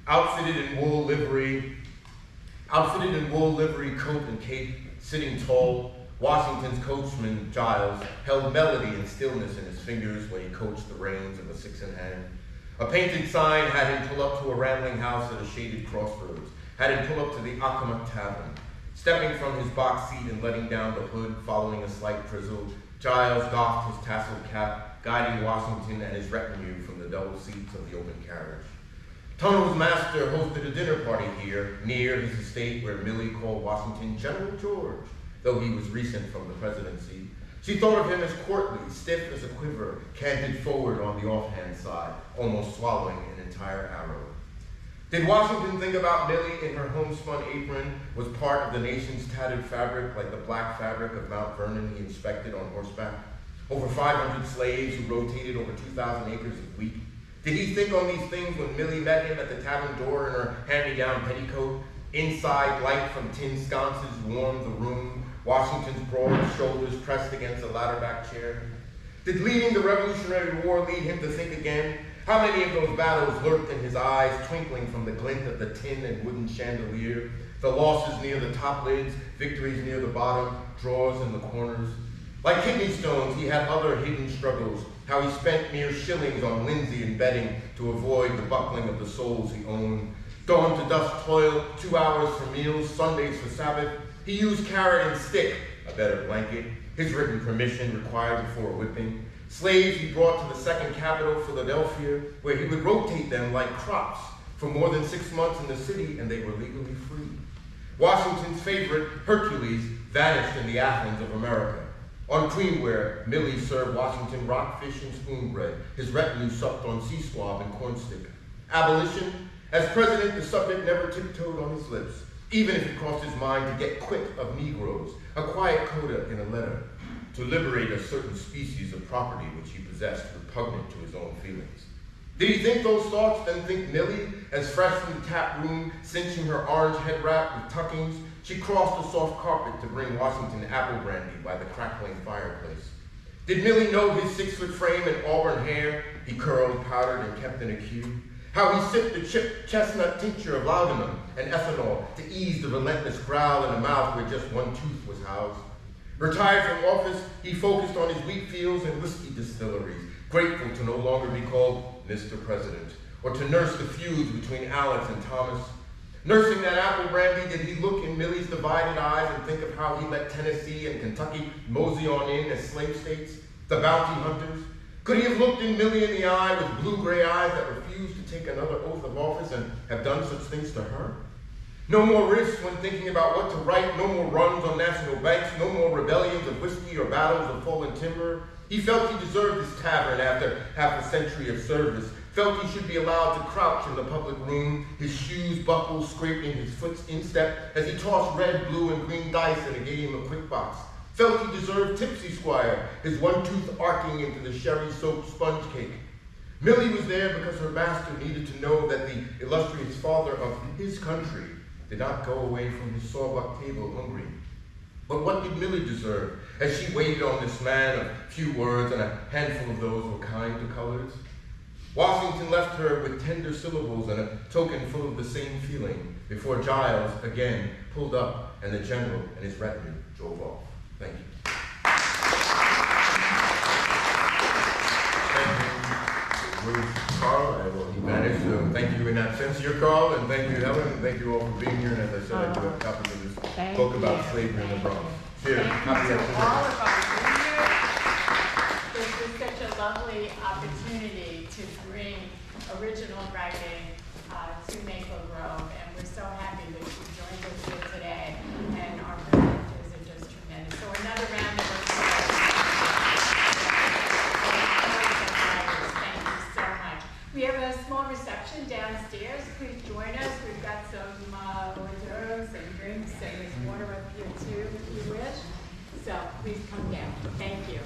Outfitted in wool livery, coat and cape, sitting tall, Washington's coachman, Giles, held melody and stillness in his fingers when he coached the reins of a 6-in-hand. A painted sign had him pull up to a rambling house at a shaded crossroads, had him pull up to the Accomack Tavern. Stepping from his box seat and letting down the hood, following a slight drizzle, Giles doffed his tasseled cap, guiding Washington and his retinue from the double seats of the open carriage. Tunnell's master hosted a dinner party here, near his estate, where Millie called Washington General George, though he was recent from the presidency. She thought of him as courtly, stiff as a quiver, canted forward on the offhand side, almost swallowing an entire arrow. Did Washington think about Millie in her homespun apron was part of the nation's tattered fabric, like the black fabric of Mount Vernon he inspected on horseback? Over 500 slaves who rotated over 2,000 acres of wheat. Did he think on these things when Millie met him at the tavern door in her hand-me-down petticoat? Inside, light from tin sconces warmed the room, Washington's broad shoulders pressed against a ladder-back chair. Did leading the Revolutionary War lead him to think again? How many of those battles lurked in his eyes, twinkling from the glint of the tin and wooden chandelier? The losses near the top lids, victories near the bottom, draws in the corners. Like kidney stones, he had other hidden struggles, how he spent mere shillings on Lindsay and betting to avoid the buckling of the souls he owned. Dawn to dusk toil, 2 hours for meals, Sundays for Sabbath. He used carrot and stick, a better blanket, his written permission required before whipping. Slaves he brought to the second capital, Philadelphia, where he would rotate them like crops for more than 6 months in the city, and they were legally free. Washington's favorite, Hercules, vanished in the Athens of America. On Queenware, Millie served Washington rockfish and spoon bread. His retinue supped on sea squab and cornstick. Abolition? As president, the subject never tiptoed on his lips, even if it crossed his mind to get quit of Negroes, a quiet coda in a letter, to liberate a certain species of property which he possessed repugnant to his own feelings. Did he think those thoughts, then think Millie, as fresh from the tap room, cinching her orange head wrap with tuckings, she crossed the soft carpet to bring Washington apple brandy by the crackling fireplace? Did Millie know his 6-foot frame and auburn hair he curled, powdered, and kept in a queue? How he sipped the chestnut tincture of laudanum and ethanol to ease the relentless growl in a mouth where just one tooth was housed? Retired from office, he focused on his wheat fields and whiskey distilleries, grateful to no longer be called Mr. President, or to nurse the feuds between Alex and Thomas. Nursing that apple brandy, did he look in Millie's divided eyes and think of how he let Tennessee and Kentucky mosey on in as slave states, the bounty hunters? Could he have looked in Millie in the eye with blue-gray eyes that refused to take another oath of office and have done such things to her? No more risks when thinking about what to write, no more runs on national banks, no more rebellions of whiskey or battles of fallen timber. He felt he deserved this tavern after half a century of service, felt he should be allowed to crouch in the public room, his shoes buckled, scraping his foot's instep as he tossed red, blue, and green dice in a game of quick box. Felt he deserved Tipsy Squire, his one tooth arcing into the sherry-soaked sponge cake. Millie was there because her master needed to know that the illustrious father of his country did not go away from his sawbuck table hungry. But what did Millie deserve as she waited on this man of few words, and a handful of those were kind to colors? Washington left her with tender syllables and a token full of the same feeling before Giles again pulled up and the general and his retinue drove off. Thank you. Thank you, Carl. Well, he vanished, so thank you in that sense. You're Carl, and thank you, Helen, and thank you all for being here. And as I said, I do have copies of this book about slavery in the Bronx. Here, copy Thank you that to all of our readers. This is such a lovely opportunity to bring original writing to Maple Grove, and we're so happy that you joined us here today, and our presenters are just tremendous. So another round of applause. Thank you so much. We have a small reception downstairs. Please join us. We've got some hors d'oeuvres and drinks, and there's water up here too if you wish. So please come down. Thank you.